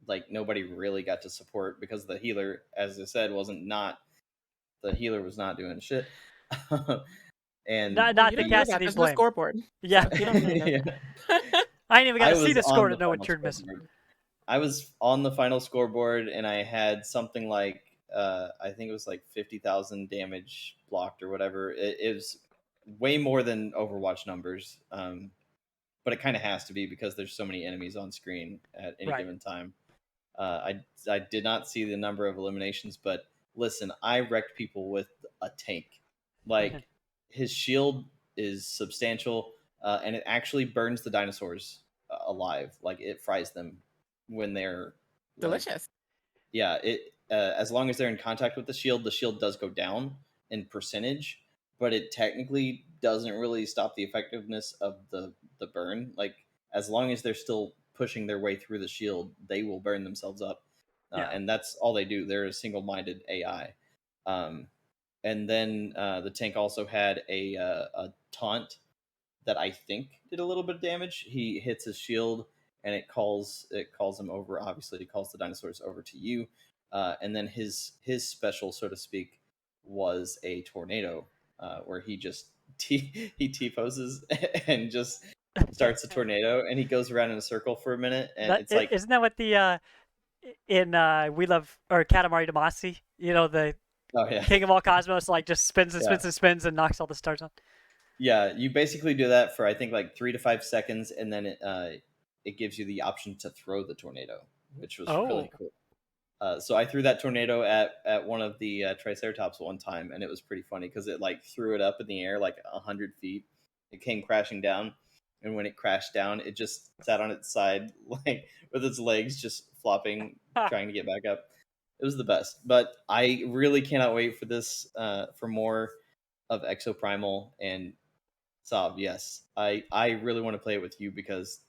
S3: like nobody really got to support because the healer, as I said, the healer was not doing shit. And
S1: Not
S4: Well, you
S1: the
S4: don't know that.
S1: Cassidy's
S4: There's no
S1: blame.
S4: scoreboard.
S1: Yeah.
S4: So you don't know
S3: yeah,
S4: that.
S1: I ain't even got
S3: I
S1: to see
S3: was
S1: the score
S3: on
S1: to
S3: the
S1: know what
S3: final
S1: you're missing.
S3: scoreboard. I was on the final scoreboard, and I had something like I think it was like 50,000 damage blocked or whatever. It was way more than Overwatch numbers, but it kind of has to be because there's so many enemies on screen at any
S1: Right.
S3: given time. I did not see the number of eliminations, but listen, I wrecked people with a tank. Like his shield is substantial, and it actually burns the dinosaurs alive. Like it fries them when they're like,
S4: Delicious.
S3: yeah. It as long as they're in contact with the shield does go down in percentage, but it technically doesn't really stop the effectiveness of the burn. Like as long as they're still pushing their way through the shield, they will burn themselves up,
S1: Yeah.
S3: and that's all they do. They're a single-minded AI. Um, and then the tank also had a taunt that I think did a little bit of damage. He hits his shield, and it calls him over. Obviously, it calls the dinosaurs over to you. And then his special, so to speak, was a tornado, where he just he T poses and just starts a tornado, and he goes around in a circle for a minute, and it's like,
S1: Isn't that what the in We Love or Katamari Damacy? You know, the
S3: oh yeah,
S1: King of all Cosmos, like just spins and
S3: yeah.
S1: spins and spins and knocks all the stars on.
S3: Yeah, you basically do that for I think like 3 to 5 seconds, and then it gives you the option to throw the tornado, which was really
S1: Oh.
S3: cool. So I threw that tornado at one of the Triceratops one time, and it was pretty funny because it like threw it up in the air like 100 feet. It came crashing down, and when it crashed down, it just sat on its side like with its legs just flopping, trying to get back up. It was the best. But I really cannot wait for this for more of Exo Primal and Sob. Yes, I really want to play it with you because,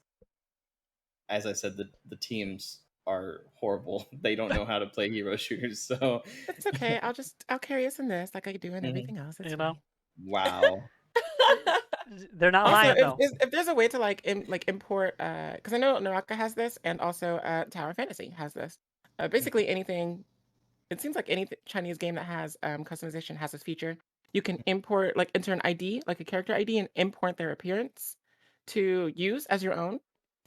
S3: as I said, the teams are horrible. They don't know how to play hero shooters. So
S4: It's okay. I'll carry us in this like I do in
S3: Mhm.
S4: everything else. It's
S1: You know,
S3: Wow.
S1: they're not
S4: Also,
S1: lying though.
S4: if there's a way to like import, because I know Naraka has this, and also Tower Fantasy has this. Basically anything. It seems like any Chinese game that has customization has this feature. You can import, like, enter an ID, like a character ID, and import their appearance to use as your own.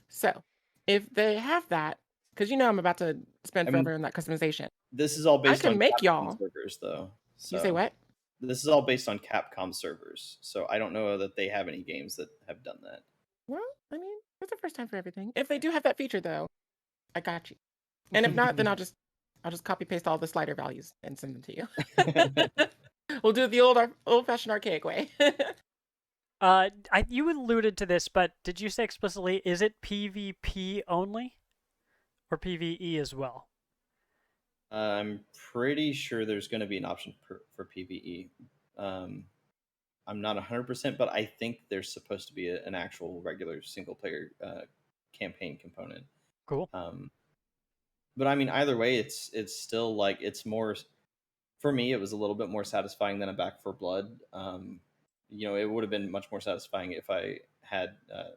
S4: So, if they have that, because you know I'm about to spend
S3: I mean,
S4: forever in that customization,
S3: this is all
S4: I
S3: based
S4: can
S3: on
S4: make
S3: Capcom
S4: y'all.
S3: servers, though.
S4: You say
S3: So
S4: what?
S3: this is all based on Capcom servers. So I don't know that they have any games that have done that.
S4: Well, I mean, it's the first time for everything. If they do have that feature, though, I got you. And if not, then I'll just copy paste all the slider values and send them to you. We'll do it the old fashioned archaic way.
S1: You alluded to this, but did you say explicitly, is it PvP only or PvE as well?
S3: I'm pretty sure there's going to be an option for PvE. I'm not 100%, but I think there's supposed to be an actual regular single player campaign component.
S1: Cool.
S3: But I mean, either way, it's still like it's more. For me, it was a little bit more satisfying than a Back for Blood. It would have been much more satisfying if I had a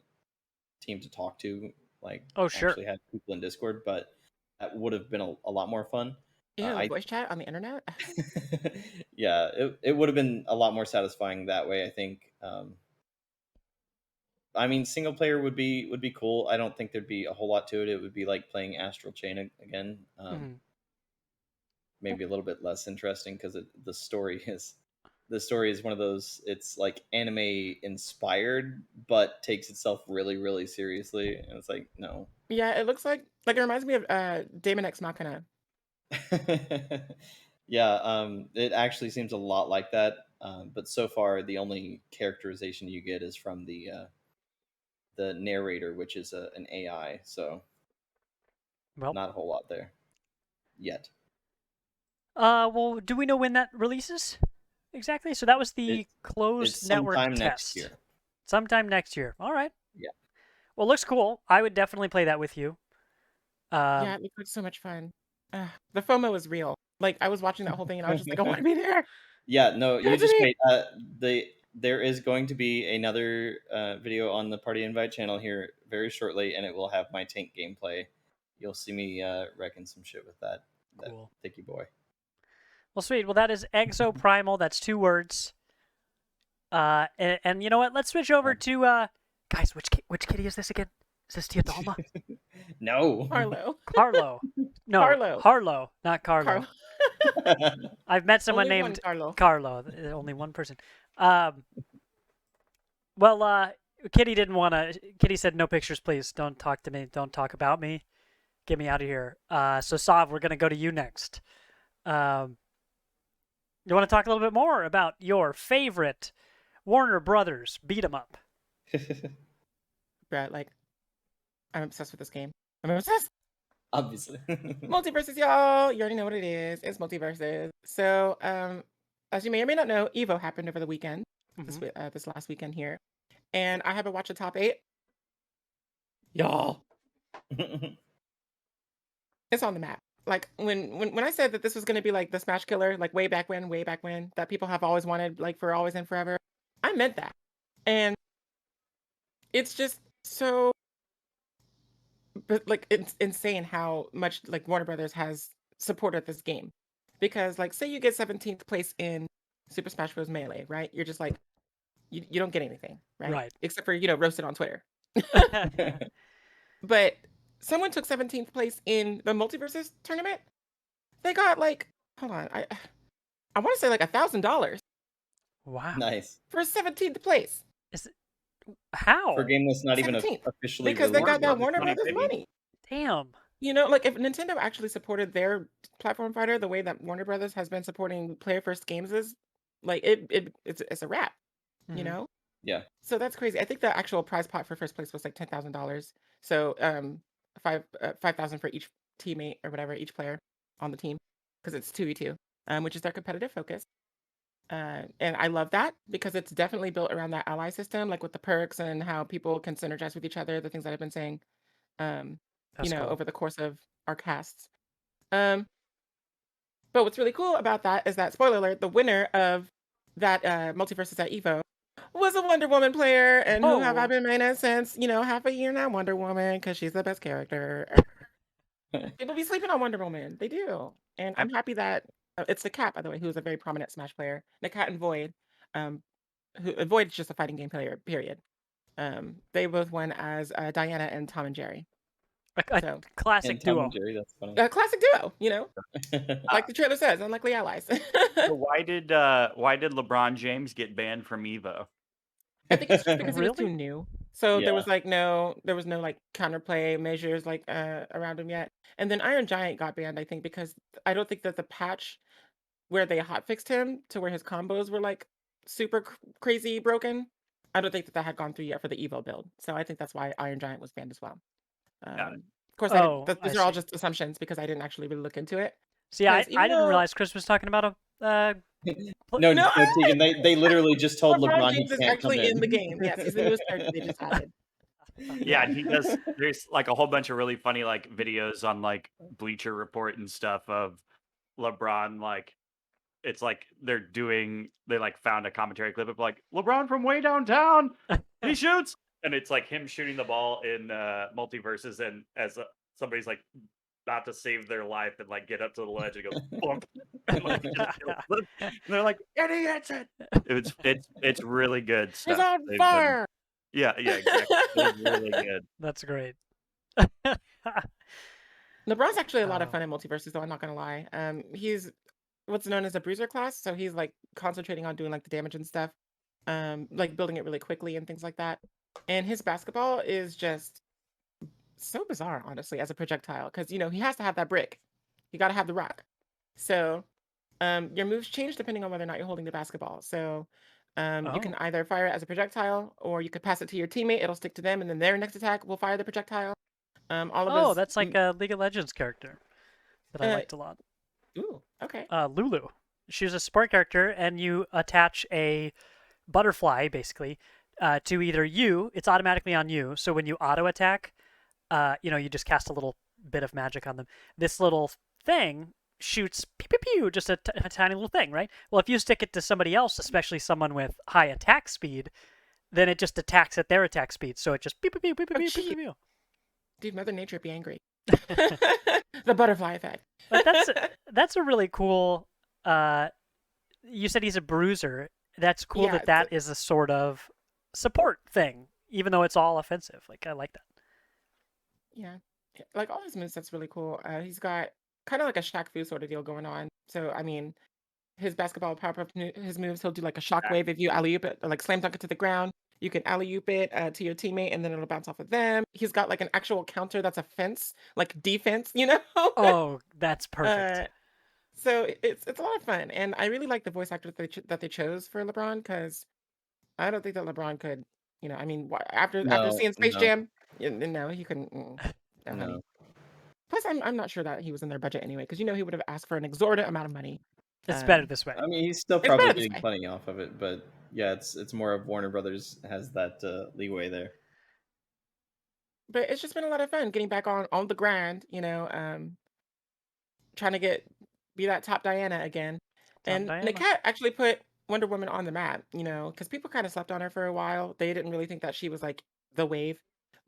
S3: team to talk to, like
S1: Oh, sure.
S3: actually had people in Discord, but that would have been a lot more fun.
S4: Ew, voice chat on the internet?
S3: Yeah, it would have been a lot more satisfying that way, I think. I mean, single player would be cool. I don't think there'd be a whole lot to it. It would be like playing Astral Chain again.
S1: Mhm.
S3: Maybe a little bit less interesting because the story is one of those. It's like anime inspired, but takes itself really, really seriously, and it's like no.
S4: Yeah, it looks like it reminds me of Daemon X Machina.
S3: Yeah, it actually seems a lot like that. But so far, the only characterization you get is from the narrator, which is an AI. So
S1: Well,
S3: not a whole lot there yet.
S1: well, do we know when that releases exactly? So that was the closed
S3: It's
S1: network
S3: sometime
S1: test.
S3: next year.
S1: Sometime next year. All right.
S3: Yeah.
S1: Well, looks cool. I would definitely play that with you.
S4: Yeah, it looked like so much fun. The FOMO is real. Like I was watching that whole thing and I was just like, I want to be there.
S3: Yeah, no,
S4: Give
S3: you
S4: it to
S3: just
S4: me.
S3: wait. There is going to be another video on the Party Invite channel here very shortly, and it will have my tank gameplay. You'll see me wrecking some shit with that
S1: Cool.
S3: thicky boy.
S1: Well, sweet. Well, that is Exo Primal. That's 2 words. And you know what? Let's switch over to guys. Which kitty is this again? Is this Teodalma?
S3: No.
S4: Harlow.
S1: Carlo. No,
S4: Carlo.
S1: Harlow, not Carlo. I've met someone
S4: Only one
S1: named
S4: Carlo.
S1: Carlo. Only one person. Well, Kitty didn't want to. Kitty said, "No pictures, please. Don't talk to me. Don't talk about me. Get me out of here." So Sav, we're gonna go to you next. You want to talk a little bit more about your favorite Warner Brothers beat 'em up?
S4: Brett, like, I'm obsessed with this game. I'm obsessed.
S3: Obviously.
S4: Multiversus, y'all. You already know what it is. It's Multiversus. So, as you may or may not know, Evo happened over the weekend. This last weekend here, and I had to watch the top 8. Y'all, it's on the map. Like when I said that this was going to be like the Smash Killer, like way back when, that people have always wanted, like for always and forever, I meant that. And it's just so, but like it's insane how much like Warner Brothers has supported this game, because like say you get 17th place in Super Smash Bros. Melee, right? You're just like you don't get anything, right?
S1: Right.
S4: Except for roasted on Twitter. But someone took 17th place in the Multiversus tournament. They got like, hold on, I want to say like $1,000
S1: Wow.
S3: Nice.
S4: for 17th place.
S1: Is it, how?
S3: For a game that's not even
S4: 17th.
S3: officially
S4: Because they
S3: released.
S4: got that Warner
S2: money,
S4: Brothers
S2: baby.
S4: money.
S1: Damn.
S4: Like if Nintendo actually supported their platform fighter the way that Warner Brothers has been supporting player first games is, like it's a wrap, you know?
S3: Yeah.
S4: So that's crazy. I think the actual prize pot for first place was like $10,000. So 5,000 for each teammate or whatever, each player on the team, because it's 2v2, which is their competitive focus. And I love that because it's definitely built around that ally system, like with the perks and how people can synergize with each other, the things that I've been saying,
S1: That's cool.
S4: over the course of our casts. But what's really cool about that is that, spoiler alert, the winner of that Multiversus at Evo was a Wonder Woman player, and who have I
S1: Oh.
S4: been maining since, half a year now? Wonder Woman, because she's the best character. People be sleeping on Wonder Woman. They do. And I'm happy that it's the Cat, by the way, who is a very prominent Smash player. The Cat and Void, Void's just a fighting game player, period. They both won as Diana and Tom and Jerry.
S1: A classic
S3: And Tom
S1: duo.
S3: and Jerry, that's funny.
S4: A classic duo, like the trailer says, unlikely allies.
S2: So why did LeBron James get banned from Evo?
S4: I think it's just because he was too
S1: Really?
S4: new. So
S3: Yeah.
S4: there was no like counterplay measures like around him yet. And then Iron Giant got banned, I think, because I don't think that the patch where they hotfixed him to where his combos were like super crazy broken, I don't think that had gone through yet for the Evo build. So I think that's why Iron Giant was banned as well.
S2: Got it.
S4: Of course, these are all just assumptions because I didn't actually really look into it.
S1: See, I
S4: 'Cause even
S1: didn't
S4: though-
S1: realize Chris was talking about a.
S3: No, Tegan, they literally just told LeBron he
S4: James is
S3: can't
S4: actually
S3: come
S4: in the game. Yes, he's the newest character they just added.
S2: Yeah, and he does. There's like a whole bunch of really funny like videos on like Bleacher Report and stuff of LeBron. Like it's like they like found a commentary clip of like LeBron from way downtown. He shoots, and it's like him shooting the ball in Multiverses, and as somebody's like about to save their life and like get up to the ledge and goes bump, and, like, and they're like, and he hits it. It's really good stuff.
S4: He's on
S2: they've
S4: fire.
S2: done. Yeah, exactly. It's really good.
S1: That's great.
S4: LeBron's actually a lot of fun in Multiverses, though, I'm not gonna lie. He's what's known as a bruiser class, so he's like concentrating on doing like the damage and stuff, like building it really quickly and things like that. And his basketball is just so bizarre, honestly, as a projectile, because he has to have that brick. You got to have the rock. So your moves change depending on whether or not you're holding the basketball. So you can either fire it as a projectile, or you could pass it to your teammate. It'll stick to them, and then their next attack will fire the projectile.
S1: That's like a League of Legends character that I liked a lot.
S4: Ooh, okay.
S1: Lulu. She's a support character, and you attach a butterfly, basically, to either you. It's automatically on you, so when you auto attack, you just cast a little bit of magic on them. This little thing shoots pew pew pew, just a tiny little thing, right? Well, if you stick it to somebody else, especially someone with high attack speed, then it just attacks at their attack speed. So it just pew pew pew pew pew
S4: Oh,
S1: pew pew
S4: gee.
S1: pew.
S4: Dude, Mother Nature be angry. The butterfly effect.
S1: But that's a really cool. You said he's a bruiser. That's cool
S4: Yeah,
S1: that is a sort of support thing, even though it's all offensive. Like I like that.
S4: yeah. Like all his moves, that's really cool. He's got kind of like a Shaq Fu sort of deal going on. So I mean, his basketball power-up his moves, he'll do like a shockwave if you alley-oop it, or like slam dunk it to the ground. You can alley-oop it to your teammate, and then it'll bounce off of them. He's got like an actual counter that's a fence, like defense, you know?
S1: Oh, that's perfect.
S4: Uh, so it's a lot of fun, and I really like the voice actor that they chose for LeBron, because I don't think that LeBron could, I mean, after
S3: No,
S4: seeing Space
S3: no,
S4: Jam, no, he couldn't. No, honey.
S3: no.
S4: Plus, I'm not sure that he was in their budget anyway, because he would have asked for an exorbitant amount of money.
S1: It's better
S4: Um,
S1: this way.
S3: I mean, he's still
S4: It's
S3: probably
S4: better this
S3: getting
S4: way.
S3: plenty off of it, but yeah, it's more of Warner Brothers has that leeway there.
S4: But it's just been a lot of fun getting back on the grind, trying to be that top Diana again. And
S1: Diana.
S4: Nick Cat actually put Wonder Woman on the map, because people kind of slept on her for a while. They didn't really think that she was like the wave.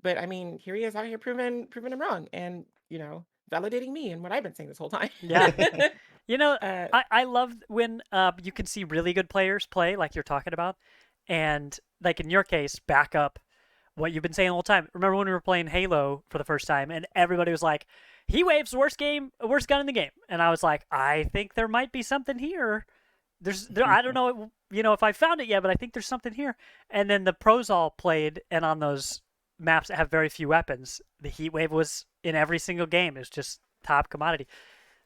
S4: But I mean, here he is out here proving him wrong, and validating me and what I've been saying this whole time.
S1: Yeah.
S4: Uh,
S1: I love when you can see really good players play, like you're talking about, and like in your case, back up what you've been saying the whole time. Remember when we were playing Halo for the first time, and everybody was like, "He Wave's worst gun in the game," and I was like, "I think there might be something here. I don't know, if I found it yet, but I think there's something here." And then the pros all played, and on those maps that have very few weapons, the Heat Wave was in every single game. It's just top commodity.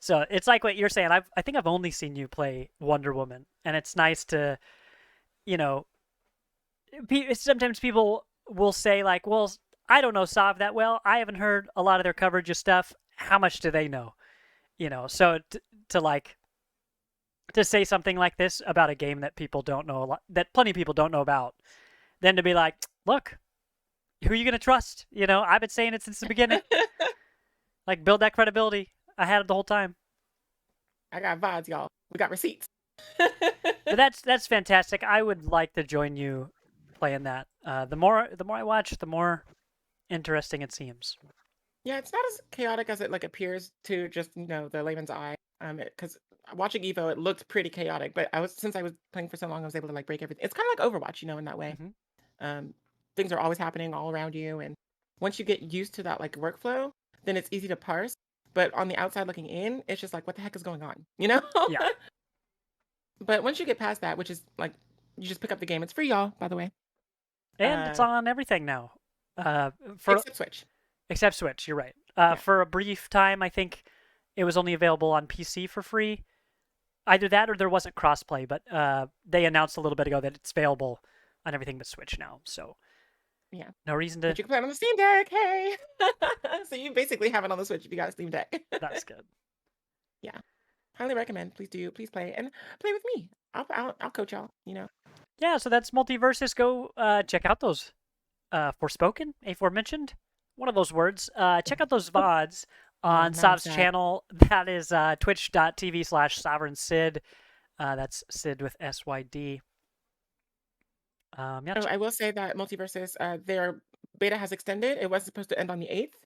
S1: So it's like what you're saying. I think I've only seen you play Wonder Woman, and it's nice to, sometimes people will say like, "Well, I don't know Sav that well. I haven't heard a lot of their coverage of stuff. How much do they know?" So to say something like this about a game that people don't know a lot, that plenty of people don't know about, then to be like, "Look, who are you gonna trust?" I've been saying it since the beginning. Like, build that credibility. I had it the whole time.
S4: I got VODs, y'all. We got receipts.
S1: But that's fantastic. I would like to join you playing that. The more I watch, the more interesting it seems.
S4: Yeah, it's not as chaotic as it like appears to just the layman's eye. Because watching Evo, it looked pretty chaotic, but since I was playing for so long, I was able to like break everything. It's kind of like Overwatch, in that way. Things are always happening all around you, and once you get used to that like workflow, then it's easy to parse. But on the outside looking in, it's just like, what the heck is going on?
S1: Yeah.
S4: But once you get past that, which is like, you just pick up the game. It's free, y'all, by the way.
S1: And it's on everything now.
S4: Except Switch.
S1: Except Switch, you're right.
S4: Yeah.
S1: For a brief time, I think it was only available on PC for free. Either that or there wasn't crossplay, but they announced a little bit ago that it's available on everything but Switch now. So
S4: yeah,
S1: no reason to.
S4: But you can play it on the Steam Deck. Hey, so you basically have it on the Switch if you got a Steam Deck.
S1: That's good.
S4: Yeah, highly recommend. Please play and play with me. I'll coach y'all.
S1: Yeah, so that's Multiversus. Go check out those Forspoken, aforementioned. One of those words. Check out those VODs on Sav's channel. That is twitch.tv/SovereignSid. That's Sid with SYD.
S4: I will say that Multiversus, their beta has extended. It was supposed to end on the 8th.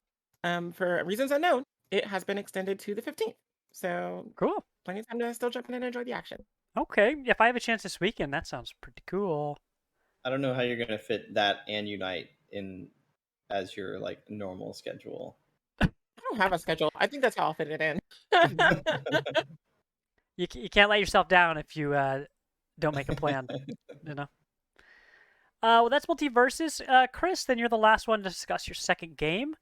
S4: For reasons unknown, it has been extended to the 15th. So
S1: cool.
S4: Plenty of time to still jump in and enjoy the action.
S1: Okay, if I have a chance this weekend, that sounds pretty cool.
S3: I don't know how you're gonna fit that and Unite in as your like normal schedule.
S4: I don't have a schedule. I think that's how I'll fit it in.
S1: You can't let yourself down if you don't make a plan. Well, that's Multiversus. Chris, then you're the last one to discuss your second game.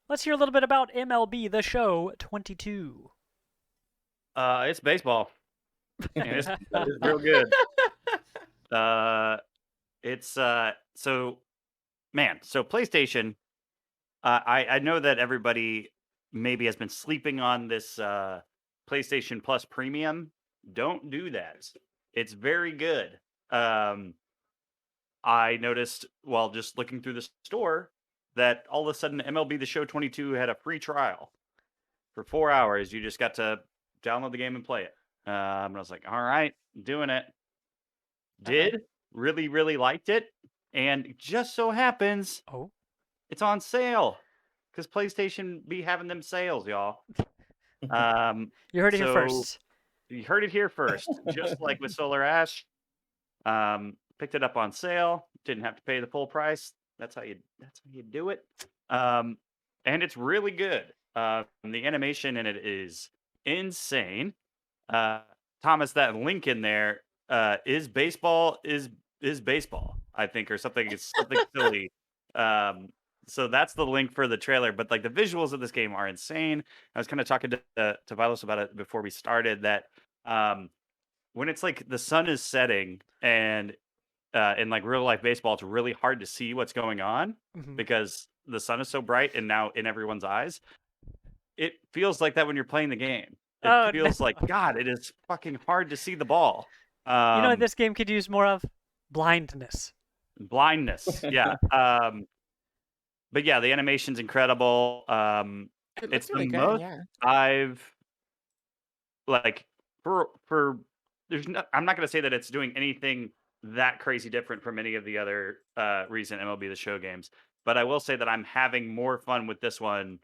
S1: Let's hear a little bit about MLB the Show 22.
S2: It's baseball. And it's real good. So PlayStation. I know that everybody maybe has been sleeping on this PlayStation Plus Premium. Don't do that. It's very good. I noticed while just looking through the store that all of a sudden MLB the Show 22 had a free trial. for 4 hours. You just got to download the game and play it. And I was like, all right, doing it. Did really, really liked it. And it just so happens
S1: Oh,
S2: it's on sale because PlayStation be having them sales, y'all.
S1: you heard it here
S2: So
S1: first.
S2: you heard it here first. Just like with Solar Ash, picked it up on sale. Didn't have to pay the full price. That's how you do it. And it's really good. The animation in it is insane. Thomas, that link in there is baseball is baseball, I think, or something. It's something silly. So that's the link for the trailer. But like the visuals of this game are insane. I was kind of talking to Vilos about it before we started. That when it's like the sun is setting and in like real life baseball, it's really hard to see what's going on because the sun is so bright and now in everyone's eyes. It feels like that when you're playing the game. It feels like, God, it is fucking hard to see the ball.
S1: You know what this game could use more of? Blindness.
S2: Blindness, yeah. But yeah, the animation's incredible. It's
S4: really
S2: the
S4: good,
S2: most
S4: yeah.
S2: I've like for there's no, I'm not gonna say that it's doing anything that crazy different from any of the other recent MLB the Show games, but I will say that I'm having more fun with this one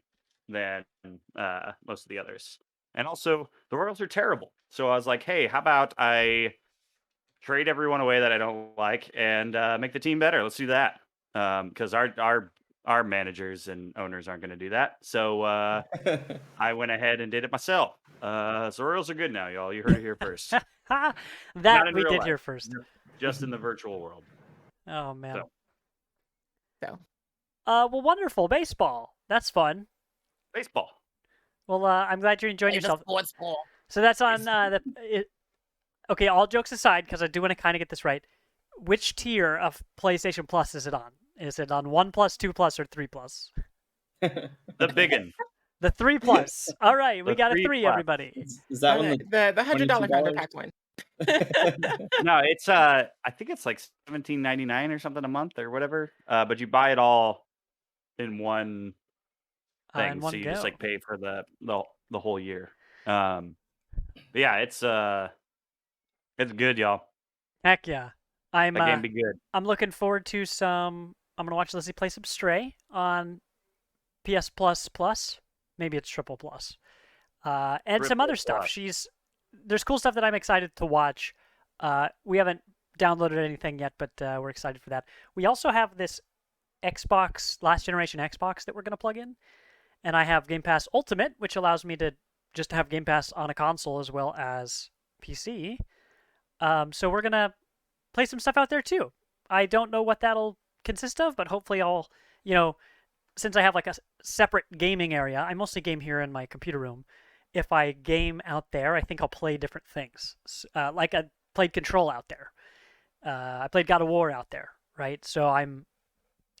S2: than most of the others. And also, the Royals are terrible. So I was like, hey, how about I trade everyone away that I don't like and make the team better? Let's do that. Because our managers and owners aren't going to do that. So I went ahead and did it myself. So the Royals are good now, y'all. You heard it here first.
S1: That
S2: Not in
S1: we
S2: real
S1: did
S2: life,
S1: here first.
S2: just in the virtual world.
S1: Oh man.
S4: So.
S1: Well, wonderful. Baseball. That's fun.
S2: Baseball.
S1: Well, I'm glad you're enjoying yourself.
S4: Sports ball.
S1: So that's on okay, all jokes aside, because I do want to kind of get this right. Which tier of PlayStation Plus is it on? Is it on 1+, 2+, or 3+?
S2: The biggin.
S1: The 3+. All right, we
S2: The
S1: got a
S2: 3+.
S1: 3, everybody.
S3: Is that one
S4: the $100 Founder
S3: $22?
S4: Pack one?
S2: No, it's I think it's like $17.99 or something a month or whatever. But you buy it all in one thing,
S1: In
S2: so
S1: one
S2: you
S1: go.
S2: just like pay for the whole year. But yeah, it's good, y'all.
S1: Heck yeah.
S2: That game be good.
S1: I'm looking forward to some. I'm gonna watch Lizzie play some Stray on PS Plus. Maybe it's Triple Plus. And some other stuff. There's cool stuff that I'm excited to watch. We haven't downloaded anything yet, but we're excited for that. We also have this Xbox, last generation Xbox that we're gonna plug in, and I have Game Pass Ultimate, which allows me to just have Game Pass on a console as well as PC. So we're gonna play some stuff out there too. I don't know what that'll consist of, but hopefully I'll, since I have like a separate gaming area, I mostly game here in my computer room. If I game out there, I think I'll play different things. Like I played Control out there. I played God of War out there, right? So I'm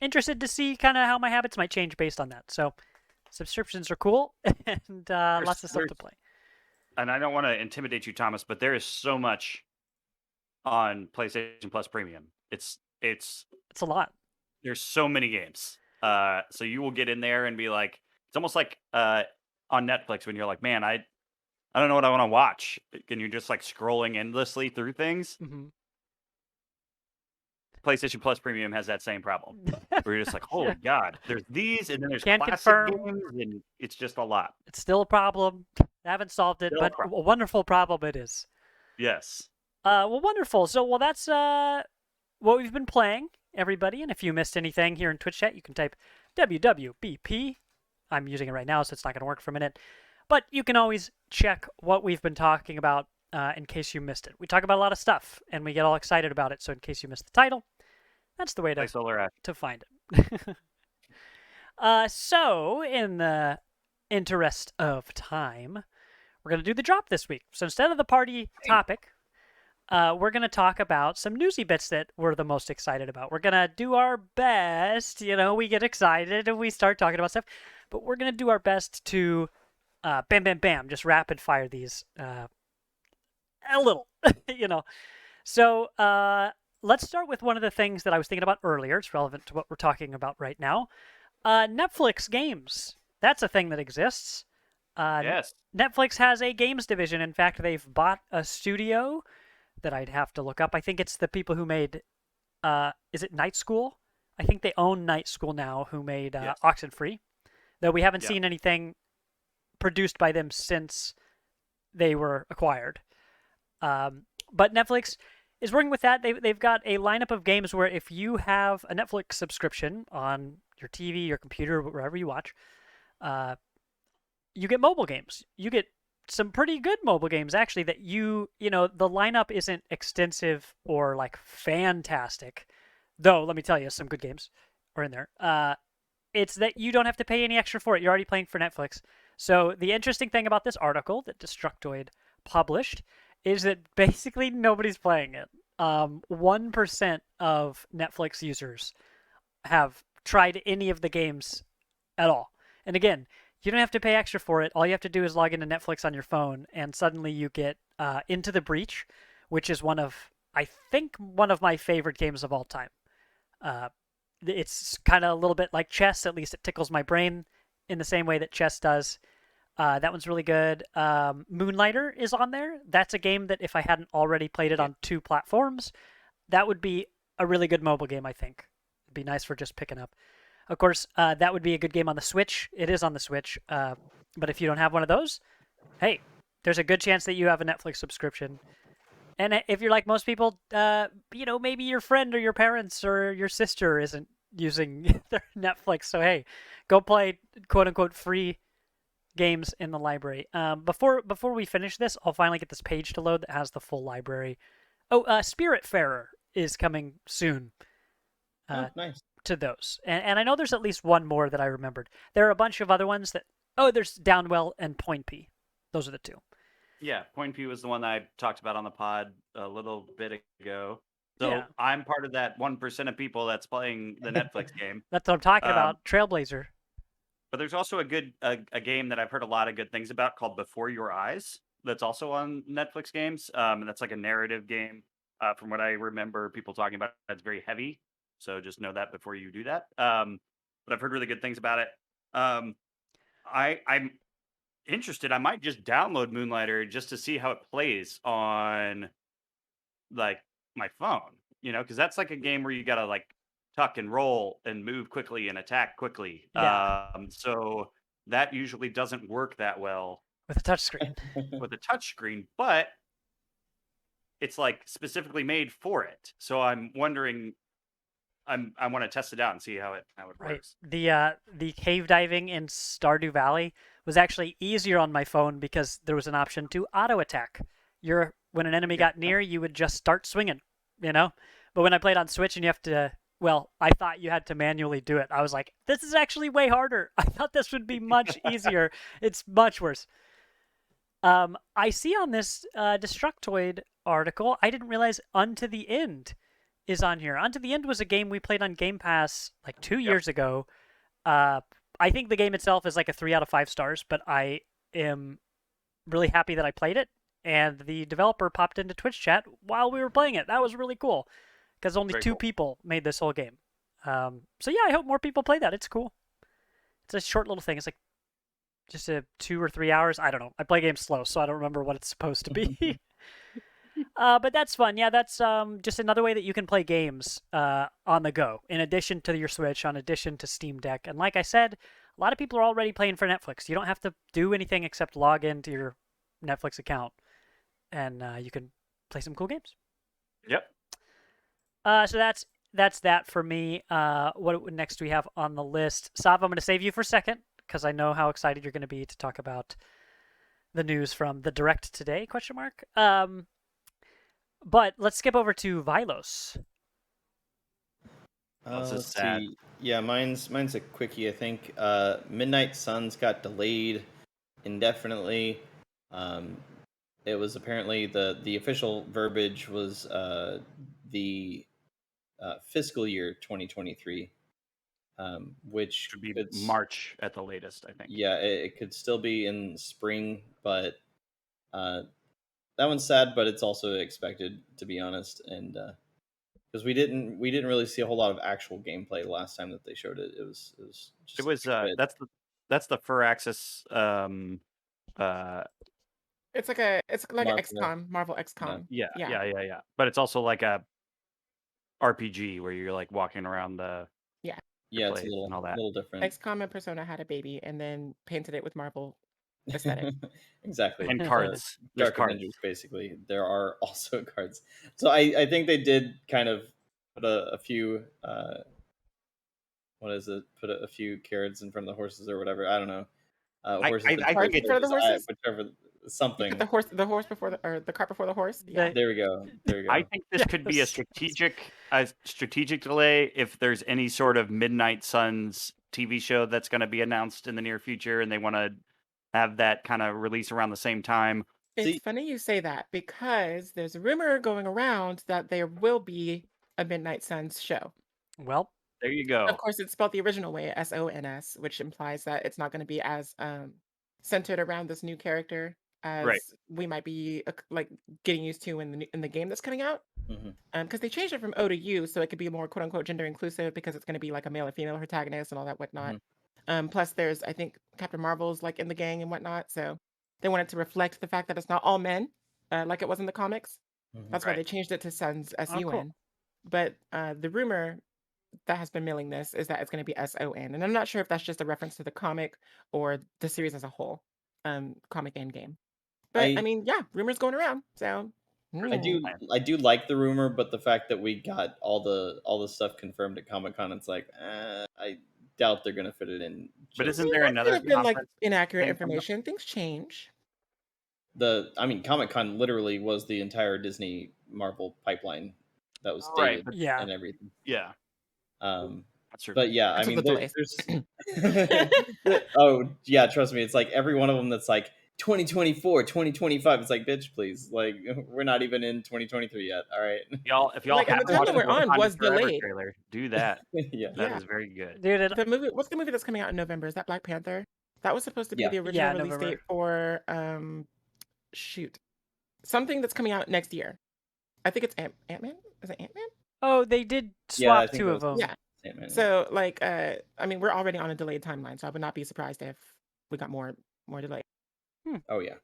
S1: interested to see kind of how my habits might change based on that. So subscriptions are cool and lots of stuff to play.
S2: And I don't want to intimidate you, Thomas, but there is so much on PlayStation Plus Premium. It's
S1: a lot. There's
S2: so many games. So you will get in there and be like, it's almost like on Netflix when you're like, man, I don't know what I want to watch, and you're just like scrolling endlessly through things.
S1: Mm-hmm.
S2: PlayStation Plus Premium has that same problem, where you're just like, holy God, there's these, and then there's
S1: Can't
S2: classic
S1: confirm.
S2: games, and it's just a lot.
S1: It's still a problem. I haven't solved it, but a wonderful problem it is.
S2: Yes.
S1: Well, wonderful. So, that's what we've been playing, everybody. And if you missed anything here in Twitch chat, you can type WWBP. I'm using it right now, so it's not going to work for a minute. But you can always check what we've been talking about in case you missed it. We talk about a lot of stuff, and we get all excited about it. So in case you missed the title, that's the way to find it. So, in the interest of time, we're going to do the drop this week. So instead of the party topic, we're going to talk about some newsy bits that we're the most excited about. We're going to do our best. We get excited and we start talking about stuff. But we're going to do our best to bam, bam, bam, just rapid fire these a little, So let's start with one of the things that I was thinking about earlier. It's relevant to what we're talking about right now. Netflix games. That's a thing that exists.
S2: Yes.
S1: Netflix has a games division. In fact, they've bought a studio that I'd have to look up. I think it's the people who made, is it Night School? I think they own Night School now, who made
S2: Yes.
S1: Oxenfree. Though we haven't
S2: Yeah.
S1: seen anything produced by them since they were acquired. But Netflix is working with that. They've got a lineup of games where if you have a Netflix subscription on your TV, your computer, wherever you watch, you get mobile games. You get some pretty good mobile games actually that the lineup isn't extensive or like fantastic. Though, let me tell you, some good games are in there. It's that you don't have to pay any extra for it. You're already paying for Netflix. So the interesting thing about this article that Destructoid published is that basically nobody's playing it. 1% of Netflix users have tried any of the games at all. And again, you don't have to pay extra for it. All you have to do is log into Netflix on your phone, and suddenly you get Into the Breach, which is I think one of my favorite games of all time. It's kind of a little bit like chess. At least it tickles my brain in the same way that chess does. That one's really good. Moonlighter is on there. That's a game that if I hadn't already played it on 2 platforms, that would be a really good mobile game, I think. It'd be nice for just picking up. Of course, that would be a good game on the Switch. It is on the Switch. But if you don't have one of those, hey, there's a good chance that you have a Netflix subscription. And if you're like most people, maybe your friend or your parents or your sister isn't using their Netflix. So, hey, go play quote-unquote free games in the library. Before we finish this, I'll finally get this page to load that has the full library. Oh, Spiritfarer is coming soon.
S3: Nice.
S1: To those. And I know there's at least one more that I remembered. There are a bunch of other ones that... Oh, there's Downwell and Point P. Those are the 2.
S2: Yeah, Point P was the one that I talked about on the pod a little bit ago. So
S1: Yeah.
S2: I'm part of that 1% of people that's playing the Netflix game.
S1: That's what I'm talking about. Trailblazer.
S2: But there's also a game that I've heard a lot of good things about called Before Your Eyes. That's also on Netflix games. And that's like a narrative game. From what I remember, people talking about it's very heavy. So just know that before you do that. But I've heard really good things about it. I'm interested. I might just download Moonlighter just to see how it plays on like my phone. Because that's like a game where you gotta like tuck and roll and move quickly and attack quickly.
S1: Yeah.
S2: So that usually doesn't work that well
S1: With a touchscreen.
S2: with a touchscreen, but it's like specifically made for it. So I'm wondering. I want to test it out and see how it
S1: Right.
S2: works.
S1: The cave diving in Stardew Valley was actually easier on my phone because there was an option to auto attack. When an enemy got near, you would just start swinging, But when I played on Switch and you have to, I thought you had to manually do it. I was like, this is actually way harder. I thought this would be much easier. It's much worse. I see on this Destructoid article, I didn't realize Unto the End is on here. Unto the End was a game we played on Game Pass like 2 years ago. I think the game itself is like a 3 out of 5 stars, but I am really happy that I played it. And the developer popped into Twitch chat while we were playing it. That was really cool because only
S2: Very
S1: 2
S2: cool.
S1: people made this whole game. So yeah, I hope more people play that. It's cool. It's a short little thing. It's like just 2 or 3 hours. I don't know. I play games slow, so I don't remember what it's supposed to be. But that's fun. Yeah, that's just another way that you can play games on the go, in addition to your Switch, in addition to Steam Deck. And like I said, a lot of people are already playing for Netflix. You don't have to do anything except log into your Netflix account, and you can play some cool games.
S2: Yep.
S1: So that's that for me. What next do we have on the list? Sav, I'm going to save you for a second because I know how excited you're going to be to talk about the news from the Direct today, ? But let's skip over to Vilos.
S2: This is
S3: Let's
S2: sad.
S3: see. Yeah, mine's a quickie. I think Midnight Suns got delayed indefinitely. It was apparently the official verbiage was the fiscal year 2023, which
S2: Should be
S3: it's
S2: March at the latest, I think.
S3: yeah, it could still be in spring, but that one's sad, but it's also expected, to be honest, and because we didn't really see a whole lot of actual gameplay the last time that they showed it. It was just
S2: It was that's the Firaxis
S4: It's like an
S3: Marvel.
S4: XCOM, Marvel XCOM.
S2: Yeah,
S4: Yeah.
S2: yeah, yeah, yeah. But it's also like a RPG where you're like walking around the
S4: Yeah.
S3: Yeah, it's
S2: place
S3: a
S2: and all that.
S3: little different.
S4: XCOM and Persona had a baby and then painted it with Marvel aesthetic.
S3: Exactly.
S2: And
S1: Yeah.
S2: cards. There's
S3: Dark
S2: cards.
S3: Avengers, basically. There are also cards. So I think they did kind of put a few what is it? Put a few carrots in front of the horses or whatever. I don't know. Horses
S2: I
S3: before
S4: Cards
S2: think
S4: in front of the horses?
S3: whichever
S4: You
S3: something.
S4: put the horse before the cart before the horse? Yeah.
S3: There we go. There we go.
S2: I think this could be a strategic delay if there's any sort of Midnight Suns TV show that's going to be announced in the near future, and they want to have that kind of release around the same time.
S4: It's
S3: See-
S4: funny you say that because there's a rumor going around that there will be a Midnight Suns show.
S1: Well,
S2: There you go.
S4: Of course, it's spelled the original way, SONS, which implies that it's not going to be as centered around this new character as
S2: Right.
S4: we might be like getting used to in the game that's coming out.
S3: Mhm.
S4: Because they changed it from O to U, so it could be more quote unquote gender inclusive because it's going to be like a male and female protagonist and all that whatnot. Plus, there's I think Captain Marvel's like in the gang and whatnot, so they wanted to reflect the fact that it's not all men, like it was in the comics.
S3: Mhm.
S4: That's why
S2: Right.
S4: they changed it to Suns
S1: cool.
S4: SUN. But the rumor that has been milling this is that it's going to be SON, and I'm not sure if that's just a reference to the comic or the series as a whole, comic and game. But I mean, yeah, rumors going around. So
S3: I do like the rumor, but the fact that we got all the stuff confirmed at Comic-Con, it's like I doubt they're gonna fit it in.
S2: But
S3: just-
S2: isn't there
S4: that
S2: another
S4: could have been like
S2: conference
S4: inaccurate
S2: thing coming up?
S4: information. Things change.
S3: Comic-Con literally was the entire Disney Marvel pipeline that was
S2: Right,
S3: dated
S2: but-
S1: yeah.
S3: and everything.
S2: Yeah,
S3: That's
S2: true.
S3: But yeah, I
S4: Until
S3: mean,
S4: the delays.
S3: there's oh yeah, trust me, it's like every one of them that's like 2024, 2025. It's like, bitch, please, like we're not even in 2023 yet. All right,
S2: If y'all
S4: Like, and
S2: have
S4: the
S2: watched
S4: timeline we're on
S2: Wakanda
S4: was
S2: Forever
S4: delayed.
S2: trailer, do that.
S3: yeah.
S2: That
S4: Yeah.
S2: is very good.
S1: Dude,
S4: The movie. What's the movie that's coming out in November? Is that Black Panther? That was supposed to be
S3: Yeah.
S4: the original
S1: Yeah,
S4: release
S1: November.
S4: date for shoot, something that's coming out next year. I think it's Ant-Man. Is it Ant-Man?
S1: oh, they did
S3: Yeah, I
S1: swap
S3: think
S1: two
S3: it
S1: of
S3: was-
S1: them.
S4: Yeah.
S3: Sandman.
S4: So like, I mean, we're already on a delayed timeline, so I would not be surprised if we got more delay.
S3: Oh yeah.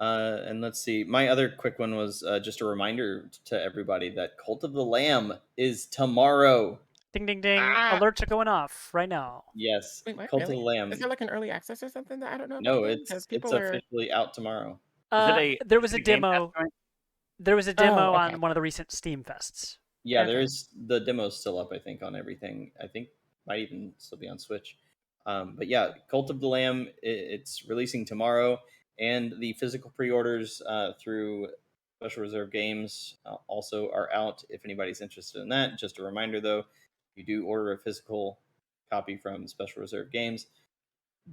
S3: And let's see. My other quick one was just a reminder to everybody that Cult of the Lamb is tomorrow.
S1: Ding, ding, ding.
S4: Ah!
S1: Alerts are going off right now.
S3: Yes,
S4: Wait, what?
S3: Cult
S4: Really?
S3: of the Lamb.
S4: Is there like an early access or something that I don't know about?
S3: No,
S4: then?
S3: it's
S4: 'Cause people
S3: it's
S4: are.
S3: officially out tomorrow.
S1: There was a
S2: Game Pass
S1: demo.
S2: joint?
S1: There was a demo
S4: okay.
S1: on one of the recent Steam fests.
S3: Yeah, there
S4: Okay.
S3: is the demo's still up. I think on everything. I think might even still be on Switch. But yeah, Cult of the Lamb. It's releasing tomorrow, and the physical pre-orders through Special Reserve Games also are out. If anybody's interested in that, just a reminder though, if you do order a physical copy from Special Reserve Games,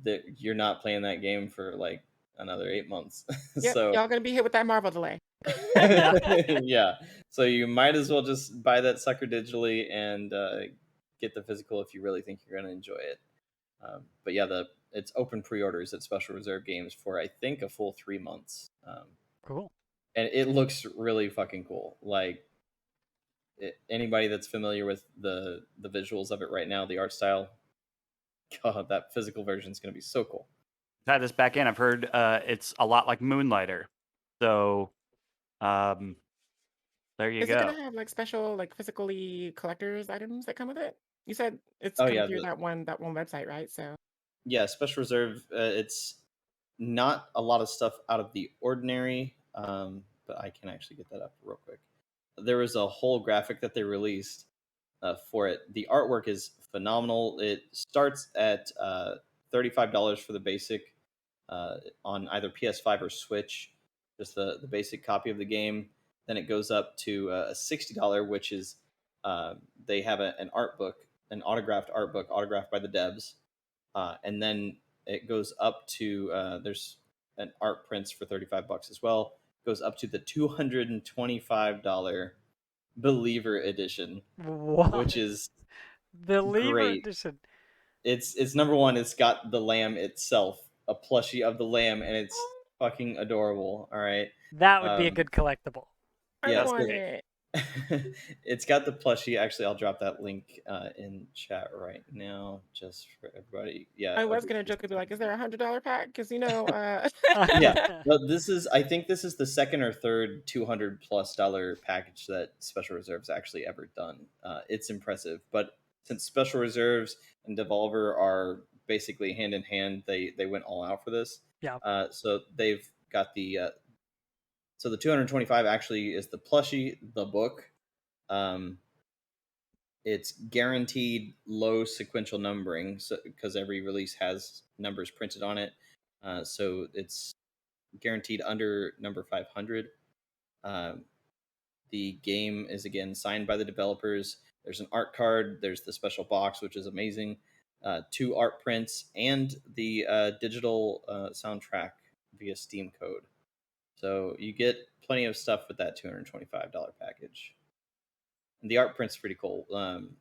S3: that you're not playing that game for like another 8 months.
S4: Yep,
S3: So
S4: y'all gonna be hit with that Marvel delay.
S3: yeah, so you might as well just buy that sucker digitally and get the physical if you really think you're going to enjoy it. But yeah, it's open pre-orders at Special Reserve Games for I think a full 3 months,
S1: Cool.
S3: and it looks really fucking cool. Like anybody that's familiar with the visuals of it right now, the art style, God, that physical version is going to be so cool.
S2: Tie this back in. I've heard it's a lot like Moonlighter. So, there you
S4: Is it
S2: go.
S4: gonna have like special like physically collectors items that come with it? You said it's
S3: Oh,
S4: coming
S3: yeah,
S4: through that one website, right? So
S3: Yeah, Special Reserve. It's not a lot of stuff out of the ordinary, but I can actually get that up real quick. There was a whole graphic that they released for it. The artwork is phenomenal. It starts at $35 for the basic on either PS5 or Switch, just the basic copy of the game. Then it goes up to a $60, which is they have an art book, an autographed art book, autographed by the devs. And then it goes up to there's an art prints for $35 as well. Goes up to the $225 Believer edition,
S1: What?
S3: which is
S1: Believer
S3: great.
S1: edition.
S3: It's number one. It's got the lamb itself, a plushie of the lamb, and it's fucking adorable. All right.
S1: That would be a
S3: Um,
S1: good collectible.
S4: I
S3: Yeah,
S4: want
S3: so-
S4: it.
S3: It's got the plushie. Actually, I'll drop that link in chat right now, just for everybody. Yeah,
S4: I was gonna joke and be like, "Is there $100 pack?" Because
S3: yeah. But I think this is the second or third $200+ package that Special Reserves actually ever done. It's impressive, but since Special Reserves and Devolver are basically hand in hand, they went all out for this.
S1: Yeah.
S3: So they've got so the 225 actually is the plushie, the book. It's guaranteed low sequential numbering, so because every release has numbers printed on it. So it's guaranteed under number 500. The game is again signed by the developers. There's an art card. There's the special box, which is amazing. 2 art prints and the digital soundtrack via Steam code. So you get plenty of stuff with that $225 package. And the art print's pretty cool.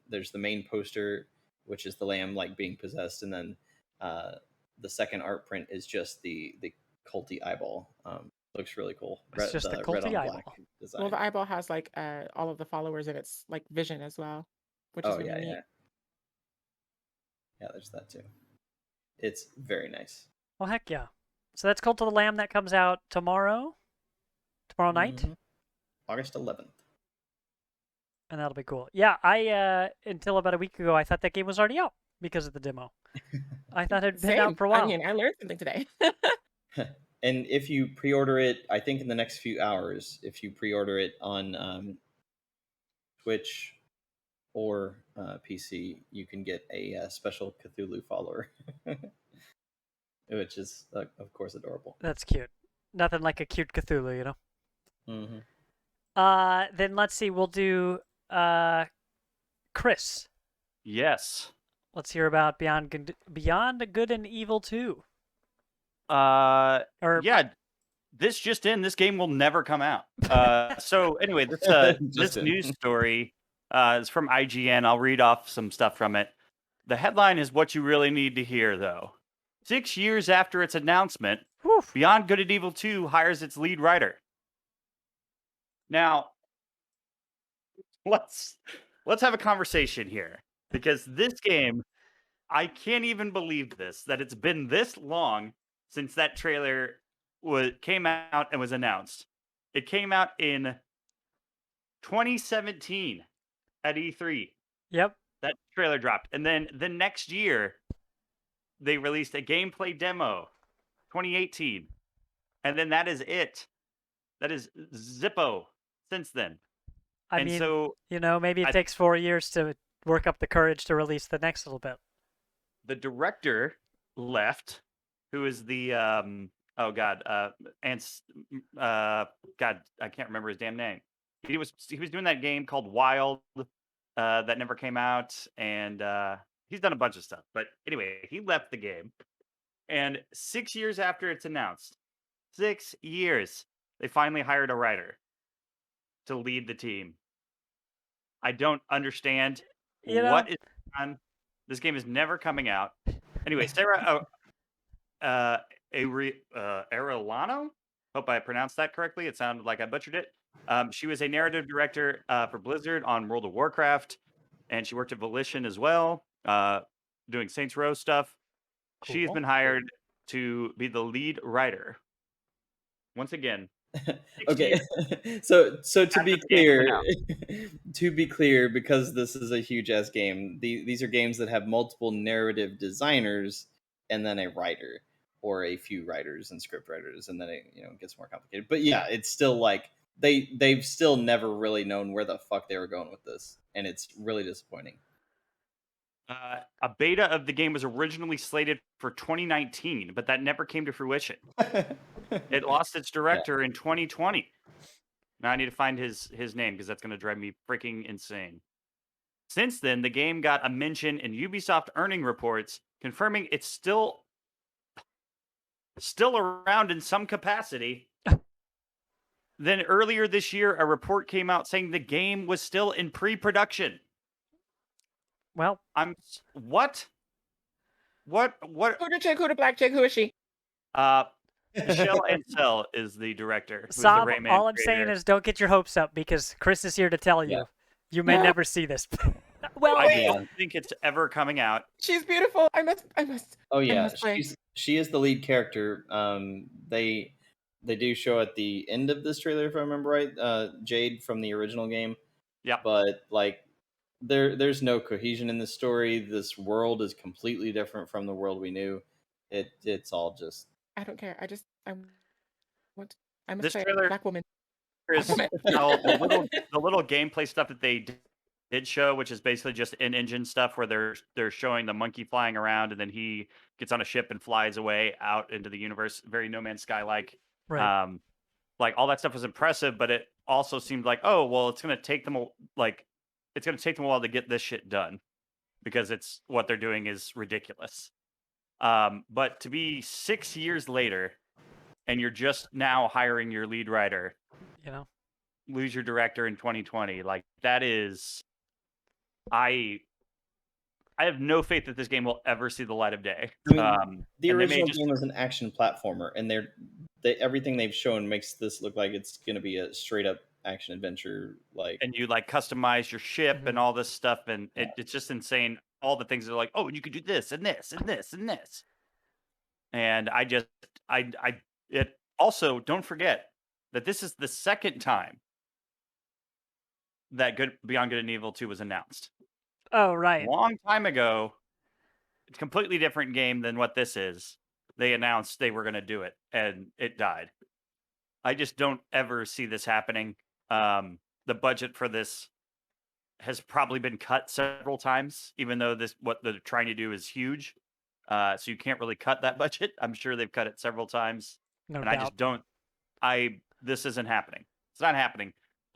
S3: There's the main poster, which is the lamb like being possessed, and then the second art print is just the culty eyeball. Looks really cool.
S1: It's just the culty
S3: red on
S1: eyeball.
S3: black design.
S4: well, the eyeball has like all of the followers in its like vision as well, which is
S3: Oh
S4: really
S3: yeah,
S4: neat.
S3: yeah. There's that too. It's very nice.
S1: Well, heck yeah. So that's Cult of the Lamb that comes out tomorrow night,
S3: Mhm. August 11th.
S1: and that'll be cool. Yeah, I until about a week ago, I thought that game was already out because of the demo. I thought it had been
S4: Same.
S1: out for a while.
S4: I mean, I learned something today.
S3: And if you pre-order it, I think in the next few hours, if you pre-order it on Twitch or PC, you can get a special Cthulhu follower, which is of course adorable.
S1: That's cute. Nothing like a cute Cthulhu, you know.
S3: Mm-hmm.
S1: Then let's see. We'll do Chris.
S2: Yes.
S1: Let's hear about Beyond Good and Evil 2.
S2: Yeah, this just in, this game will never come out. So anyway, this news story is from IGN. I'll read off some stuff from it. The headline is what you really need to hear, though. 6 years after its announcement, Beyond Good and Evil 2 hires its lead writer. Now, let's have a conversation here, because this game, I can't even believe that it's been this long since that trailer came out and was announced. It came out in 2017 at E3.
S1: Yep.
S2: That trailer dropped. And then the next year, they released a gameplay demo, 2018. And then that is it. That is Zippo since then.
S1: I mean, maybe it takes 4 years to work up the courage to release the next little bit.
S2: The director left, who is the God, I can't remember his damn name. He was doing that game called Wild that never came out, and he's done a bunch of stuff. But anyway, he left the game, and 6 years after it's announced, 6 years, they finally hired a writer to lead the team. I don't understand what is on. This game is never coming out. Anyway, Sarah Arellano, hope I pronounced that correctly. It sounded like I butchered it. She was a narrative director for Blizzard on World of Warcraft, and she worked at Volition as well, doing Saints Row stuff. Cool. She has been hired to be the lead writer. Once again.
S3: Okay, so to be clear, because this is a huge ass game, these are games that have multiple narrative designers and then a writer or a few writers and script writers, and then it gets more complicated. But yeah, it's still like they've still never really known where the fuck they were going with this, and it's really disappointing.
S2: A beta of the game was originally slated for 2019, but that never came to fruition. It lost its director in 2020. Now I need to find his name, because that's going to drive me freaking insane. Since then, the game got a mention in Ubisoft earning reports, confirming it's still around in some capacity. Then earlier this year, a report came out saying the game was still in pre-production.
S1: Well,
S2: what?
S4: Who the chick? Who the black chick? Who is she?
S2: Michelle Ancel is the director, who's the
S1: Saab,
S2: Rayman
S1: all I'm saying
S2: creator.
S1: is don't get your hopes up because Chris is here to tell you
S3: Yeah.
S1: you may
S4: No.
S1: never see this. Well,
S2: I
S3: Yeah.
S2: don't think it's ever coming out.
S4: She's beautiful. I must.
S3: Oh yeah,
S4: must play.
S3: she is the lead character. They do show at the end of this trailer, if I remember right, Jade from the original game.
S2: Yep.
S3: But like, there's no cohesion in this story. This world is completely different from the world we knew. It's all just.
S4: I don't care. I want. I must
S2: This
S4: play
S2: trailer
S4: Black Woman.
S2: is now the little gameplay stuff that they did show, which is basically just in-engine stuff where they're showing the monkey flying around and then he gets on a ship and flies away out into the universe, very No Man's Sky like.
S1: right.
S2: Like all that stuff was impressive, but it also seemed like, oh well, it's gonna take them a while to get this shit done because it's what they're doing is ridiculous. But to be 6 years later and you're just now hiring your lead writer,
S1: You know,
S2: lose your director in 2020, like that is, I have no faith that this game will ever see the light of day.
S3: I mean, the
S2: and they may
S3: original
S2: just
S3: game was an action platformer, and everything they've shown makes this look like it's going to be a straight up action adventure. Like,
S2: and you like customize your ship
S1: Mhm.
S2: and all this stuff, and it's just insane. All the things are like, oh, you could do this and this and this and this. And it also, don't forget that this is the second time that Beyond Good and Evil 2 was announced.
S1: oh right.
S2: A long time ago, it's a completely different game than what this is. They announced they were going to do it, and it died. I just don't ever see this happening. The budget for this has probably been cut several times, even though what they're trying to do is huge. So you can't really cut that budget. I'm sure they've cut it several times,
S1: No
S2: and
S1: doubt.
S2: I just don't. This isn't happening. It's not happening.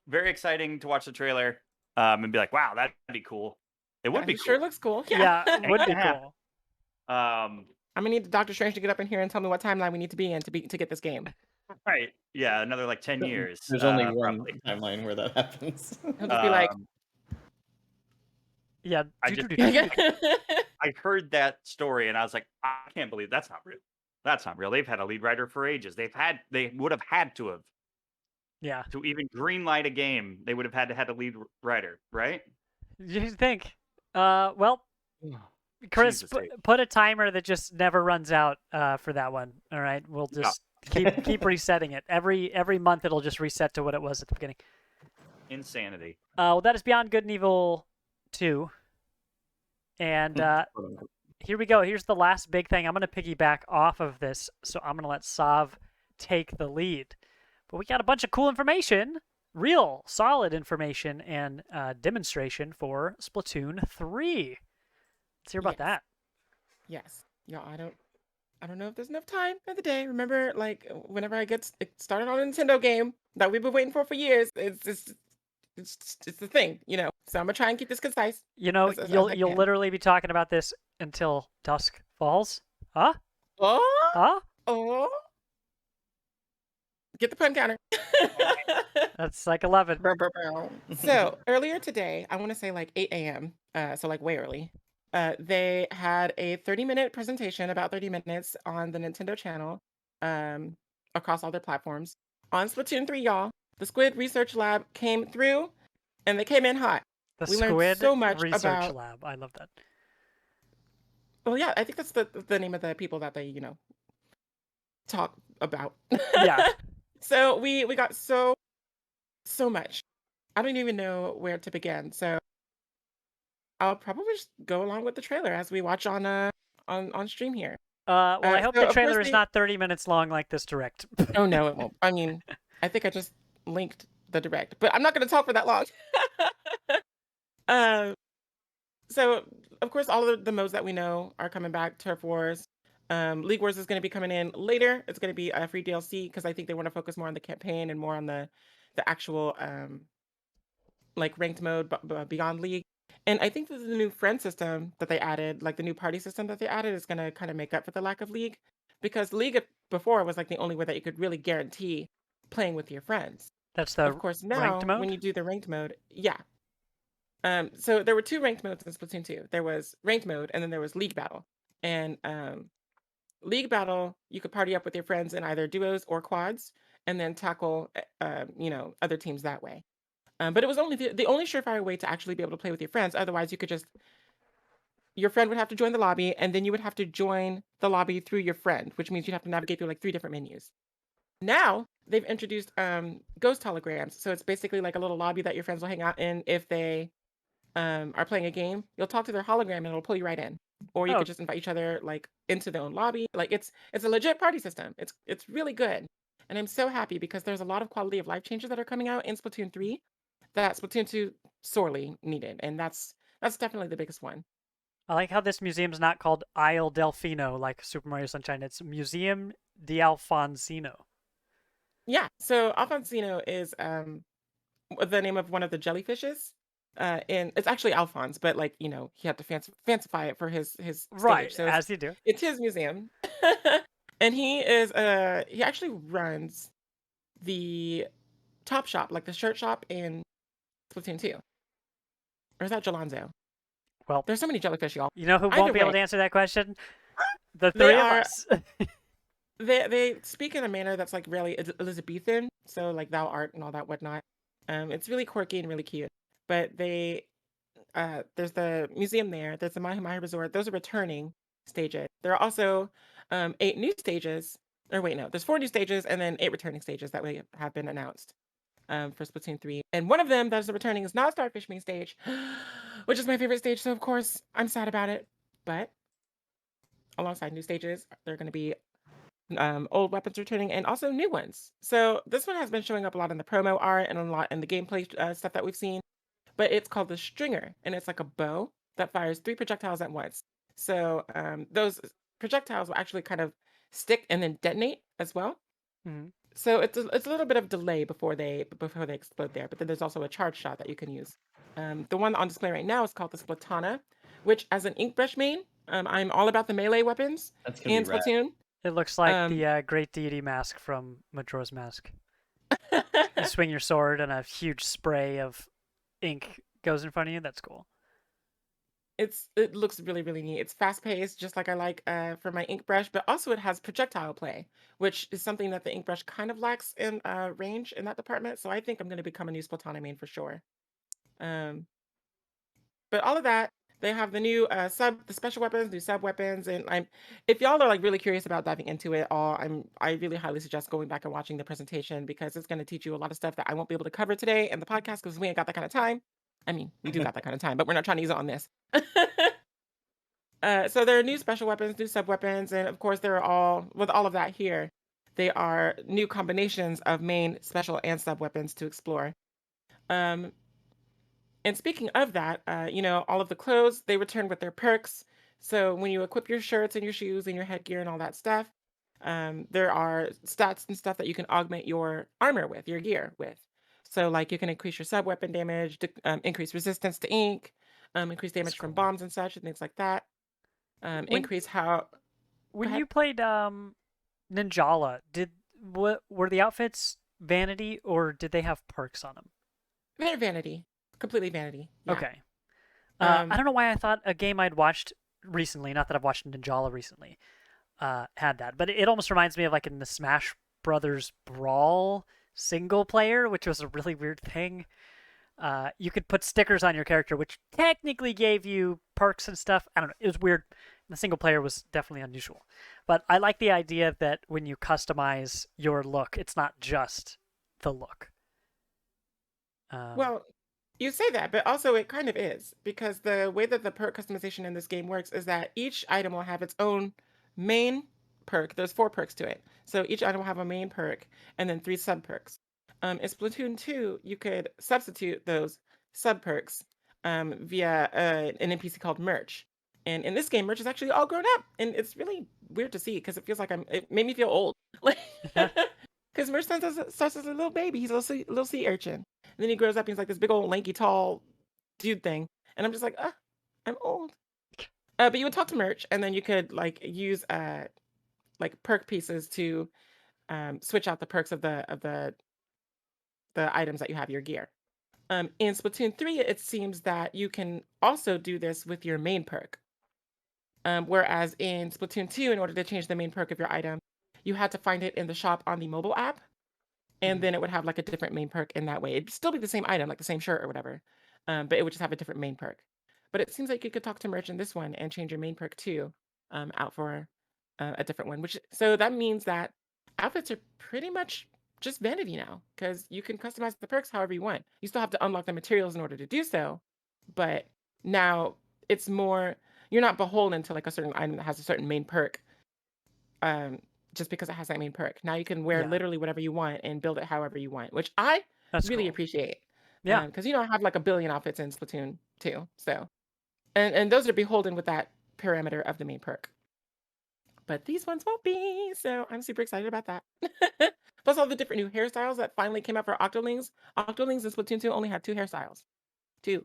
S2: Very exciting to watch the trailer and be like, wow, that'd be cool. It would be
S4: It
S2: cool.
S4: sure looks cool.
S1: Yeah, it would be
S2: gonna happen.
S1: cool.
S4: I'm gonna need Doctor Strange to get up in here and tell me what timeline we need to be in to get this game.
S2: Right. Yeah, another like 10 years.
S3: there's only one
S2: probably.
S3: timeline where that happens.
S4: He'll just be like,
S1: Yeah.
S2: I just-
S4: "Yeah."
S2: I heard that story and I was like, I can't believe that's not real. That's not real. They've had a lead writer for ages. They would have had to have
S1: Yeah.
S2: to even greenlight a game. They would have had to have a lead writer, right?
S1: You think? Well, Chris,
S2: Jesus, Dave.
S1: put a timer that just never runs out for that one. All right, we'll just keep resetting it every month. It'll just reset to what it was at the beginning.
S2: Insanity.
S1: Well, that is Beyond Good and Evil 2, and here we go. Here's the last big thing. I'm going to piggyback off of this, so I'm going to let Sav take the lead. But we got a bunch of cool information, real solid information, and demonstration for Splatoon 3. Let's hear about
S4: Yes.
S1: that.
S4: Yes. Y'all, I don't know if there's enough time in the day. Remember, like, whenever I get started on a Nintendo game that we've been waiting for years, it's the thing, you know. So I'm gonna try and keep this concise.
S1: You know,
S4: as I
S1: you'll
S4: can.
S1: literally be talking about this until dusk falls. Huh?
S4: Oh,
S1: Huh?
S4: oh. Get the pun counter.
S1: That's like 11.
S4: So earlier today, I want to say like 8 a.m. So like way early. They had a 30-minute presentation, about 30 minutes, on the Nintendo channel, across all their platforms. On Splatoon 3, y'all, the Squid Research Lab came through, and they came in hot.
S1: The
S4: We learned
S1: Squid
S4: so much
S1: Research
S4: about-
S1: Lab. I love that.
S4: Well, yeah, I think that's the name of the people that they, talk about.
S1: Yeah.
S4: So we got so much. I don't even know where to begin. So I'll probably just go along with the trailer as we watch on stream here.
S1: Well, I hope
S4: so
S1: the
S4: of
S1: trailer
S4: course
S1: is
S4: they-
S1: not 30 minutes long like this direct.
S4: Oh no, it won't. I mean, I think I just linked the direct, but I'm not going to talk for that long. So of course, all of the modes that we know are coming back. Turf Wars, League Wars is going to be coming in later. It's going to be a free DLC because I think they want to focus more on the campaign and more on the actual like ranked mode beyond League. And I think that the new friend system that they added, like the new party system that they added, is going to kind of make up for the lack of League, because League before was like the only way that you could really guarantee playing with your friends.
S1: That's the
S4: Of course, now
S1: ranked mode?
S4: when you do the ranked mode, yeah. So there were 2 ranked modes in Splatoon 2. There was ranked mode, and then there was League Battle. And League Battle, you could party up with your friends in either duos or quads, and then tackle other teams that way. But it was only the only surefire way to actually be able to play with your friends. Otherwise, you could just your friend would have to join the lobby, and then you would have to join the lobby through your friend, which means you'd have to navigate through like 3 different menus. Now they've introduced ghost holograms, so it's basically like a little lobby that your friends will hang out in if they are playing a game. You'll talk to their hologram and it'll pull you right in, or you
S1: Oh,
S4: could just invite each other like into their own lobby. Like it's a legit party system. It's really good, and I'm so happy because there's a lot of quality of life changes that are coming out in Splatoon 3 that Splatoon 2 sorely needed, and that's definitely the biggest one.
S1: I like how this museum's not called Isle Delfino like Super Mario Sunshine. It's Museum di Alfonsino.
S4: Yeah, so Alfonsino is the name of one of the jellyfishes. And it's actually Alphonse, but like, he had to fancify it for his
S1: Right,
S4: stage. So
S1: as you do.
S4: it's his museum. And he actually runs the top shop, like the shirt shop in Splatoon 2. Or is that Jalonzo?
S1: Well,
S4: There's so many jellyfish, y'all.
S1: you know who
S4: Either
S1: won't be able
S4: way,
S1: to answer that question? The
S4: they
S1: three of
S4: are
S1: us.
S4: they speak in a manner that's like really Elizabethan, so like thou art and all that whatnot. It's really quirky and really cute. But there's the museum there. There's the Mahi Mahi Resort. Those are returning stages. There are also 8 new stages. Or wait, no, there's 4 new stages and then 8 returning stages that we have been announced for Splatoon 3. And one of them that's returning is not Starfish Main Stage, which is my favorite stage. So of course I'm sad about it. But alongside new stages, there are going to be old weapons returning and also new ones. So this one has been showing up a lot in the promo art and a lot in the gameplay stuff that we've seen. But it's called the Stringer, and it's like a bow that fires 3 projectiles at once. So those projectiles will actually kind of stick and then detonate as well.
S1: Mhm.
S4: So it's a little bit of delay before they explode there. But then there's also a charge shot that you can use. The one on display right now is called the Splatana, which as an ink brush main, I'm all about the melee weapons
S3: That's gonna be
S4: in
S3: rad.
S4: Splatoon.
S1: It looks like
S4: Um,
S1: the Great Deity mask from Majora's Mask. You swing your sword and a huge spray of ink goes in front of you. That's cool.
S4: it looks really, really neat. It's fast paced, just like I like for my ink brush, but also it has projectile play, which is something that the ink brush kind of lacks in range in that department. So I think I'm going to become a new Splatana main for sure. Um, but all of that, they have the new the special weapons, new sub weapons, and if y'all are like really curious about diving into it all, I really highly suggest going back and watching the presentation because it's going to teach you a lot of stuff that I won't be able to cover today in the podcast because we ain't got that kind of time. I mean, we do got that kind of time, but we're not trying to use it on this. So there are new special weapons, new sub weapons, and of course, there are with all of that here, they are new combinations of main, special, and sub weapons to explore. Um, and speaking of that, all of the clothes they return with their perks. So when you equip your shirts and your shoes and your headgear and all that stuff, there are stats and stuff that you can augment your armor with, your gear with. So like you can increase your sub weapon damage, increase resistance to ink, increase
S1: That's
S4: damage from
S1: cool.
S4: bombs and such and things like that.
S1: When
S4: Increase how. Go
S1: when
S4: ahead.
S1: you played Ninjala, were the outfits vanity or did they have perks on them?
S4: They're vanity, completely vanity. Yeah.
S1: Okay. I
S4: Um.
S1: don't know why I thought a game I'd watched recently, not that I've watched Ninjala recently, had that, but it almost reminds me of like in the Smash Brothers Brawl single player, which was a really weird thing. You could put stickers on your character, which technically gave you perks and stuff. I don't know. It was weird. The single player was definitely unusual. But I like the idea that when you customize your look, it's not just the look.
S4: Well, you say that, but also it kind of is because the way that the perk customization in this game works is that each item will have its own main perk. There's 4 perks to it, so each item will have a main perk and then 3 sub perks. In Splatoon 2, you could substitute those sub perks via an NPC called Merch. And in this game, Merch is actually all grown up, and it's really weird to see because it feels like it made me feel old, like because Merch starts as a little baby. He's a little sea urchin, and then he grows up. And he's like this big old lanky tall dude thing, and I'm just like, I'm old. But you would talk to Merch, and then you could like use like perk pieces to switch out the perks of the items that you have your gear. In Splatoon 3, it seems that you can also do this with your main perk. Whereas in Splatoon 2, in order to change the main perk of your item, you had to find it in the shop on the mobile app, and then it would have like a different main perk in that way. It'd still be the same item, like the same shirt or whatever, but it would just have a different main perk. But it seems like you could talk to merch in this one and change your main perk too, out for a different one. So that means that outfits are pretty much just vanity now, because you can customize the perks however you want. You still have to unlock the materials in order to do so, but now it's more, you're not beholden to like a certain item that has a certain main perk, just because it has that main perk. Now you can wear
S1: Yeah.
S4: literally whatever you want and build it however you want, which I
S1: That's
S4: really
S1: cool.
S4: appreciate.
S1: Yeah.
S4: Because I have like a billion outfits in Splatoon 2, so and those are beholden with that parameter of the main perk. But these ones won't be, so I'm super excited about that. Plus all the different new hairstyles that finally came out for Octolings. Octolings in Splatoon 2 only had 2 hairstyles. 2.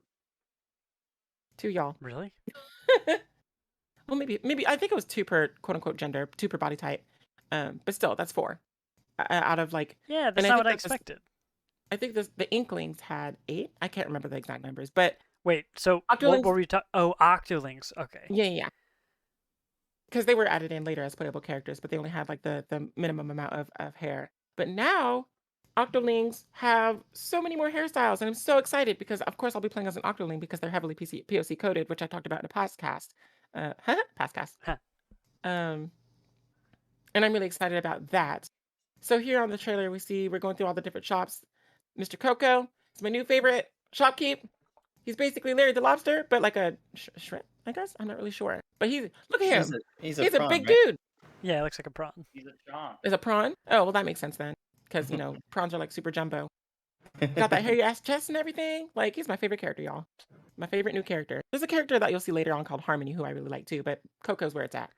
S4: 2, y'all.
S1: Really?
S4: Well, maybe I think it was 2 per quote unquote gender, 2 per body type. But still, that's 4 out of like.
S1: Yeah, that's
S4: and
S1: not
S4: I
S1: what I
S4: think
S1: expected.
S4: I think the Inklings had 8. I can't remember the exact numbers, but
S1: Wait, so what
S4: Octolings.
S1: were we talking? Oh, Octolings. Okay.
S4: Yeah. Because they were added in later as playable characters, but they only had like the minimum amount of hair. But now, Octolings have so many more hairstyles, and I'm so excited because, of course, I'll be playing as an Octoling because they're heavily POC coded, which I talked about in a podcast. Podcast.
S1: Huh.
S4: And I'm really excited about that. So here on the trailer, we're going through all the different shops. Mr. Coco is my new favorite shopkeep. He's basically Larry the Lobster, but like a shrimp, I guess. I'm not really sure. But look at him.
S3: He's
S4: He's a
S3: prawn,
S4: big
S3: right?
S4: dude.
S1: Yeah, it looks like a prawn.
S2: He's a John.
S4: Is a prawn? Oh, well, that makes sense then. Because, prawns are like super jumbo. Got that hairy ass chest and everything. Like, he's my favorite character, y'all. My favorite new character. There's a character that you'll see later on called Harmony, who I really like too, but Coco's where it's at.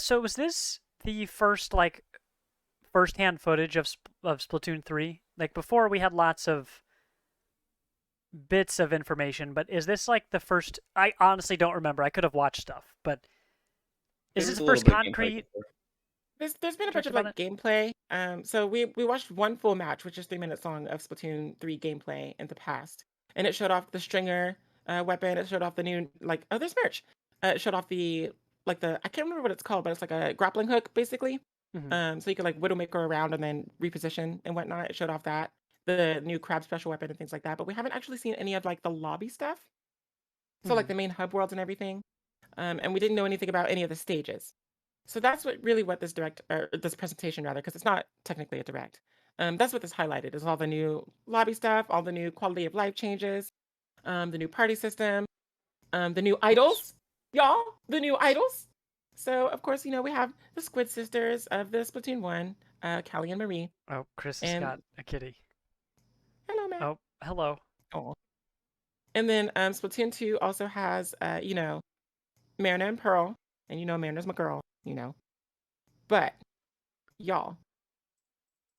S1: So was this the first like first-hand footage of Splatoon 3? Like before we had lots of bits of information, but is this like the first? I honestly don't remember. I could have watched stuff, but is this the first concrete?
S4: There's been a bunch of like gameplay. So we watched one full match, which is 3 minutes long, of Splatoon 3 gameplay in the past, and it showed off the stringer weapon. It showed off the new there's merch. It showed off the I can't remember what it's called, but it's like a grappling hook basically.
S1: Mm-hmm.
S4: So you could like Widowmaker around and then reposition and whatnot. It showed off that the new crab special weapon and things like that, but we haven't actually seen any of like the lobby stuff. So like the main hub worlds and everything, and we didn't know anything about any of the stages. So that's what this this presentation rather, because it's not technically a direct. That's what this highlighted is all the new lobby stuff, all the new quality of life changes, the new party system, the new idols, y'all, the new idols. So of course, we have the Squid sisters of the Splatoon 1, Callie and Marie.
S1: Oh, Chris has got a kitty.
S4: Hello, Matt.
S1: Oh, hello.
S4: Oh. And then Splatoon 2 also has, Marina and Pearl. And Marina's my girl, But, y'all,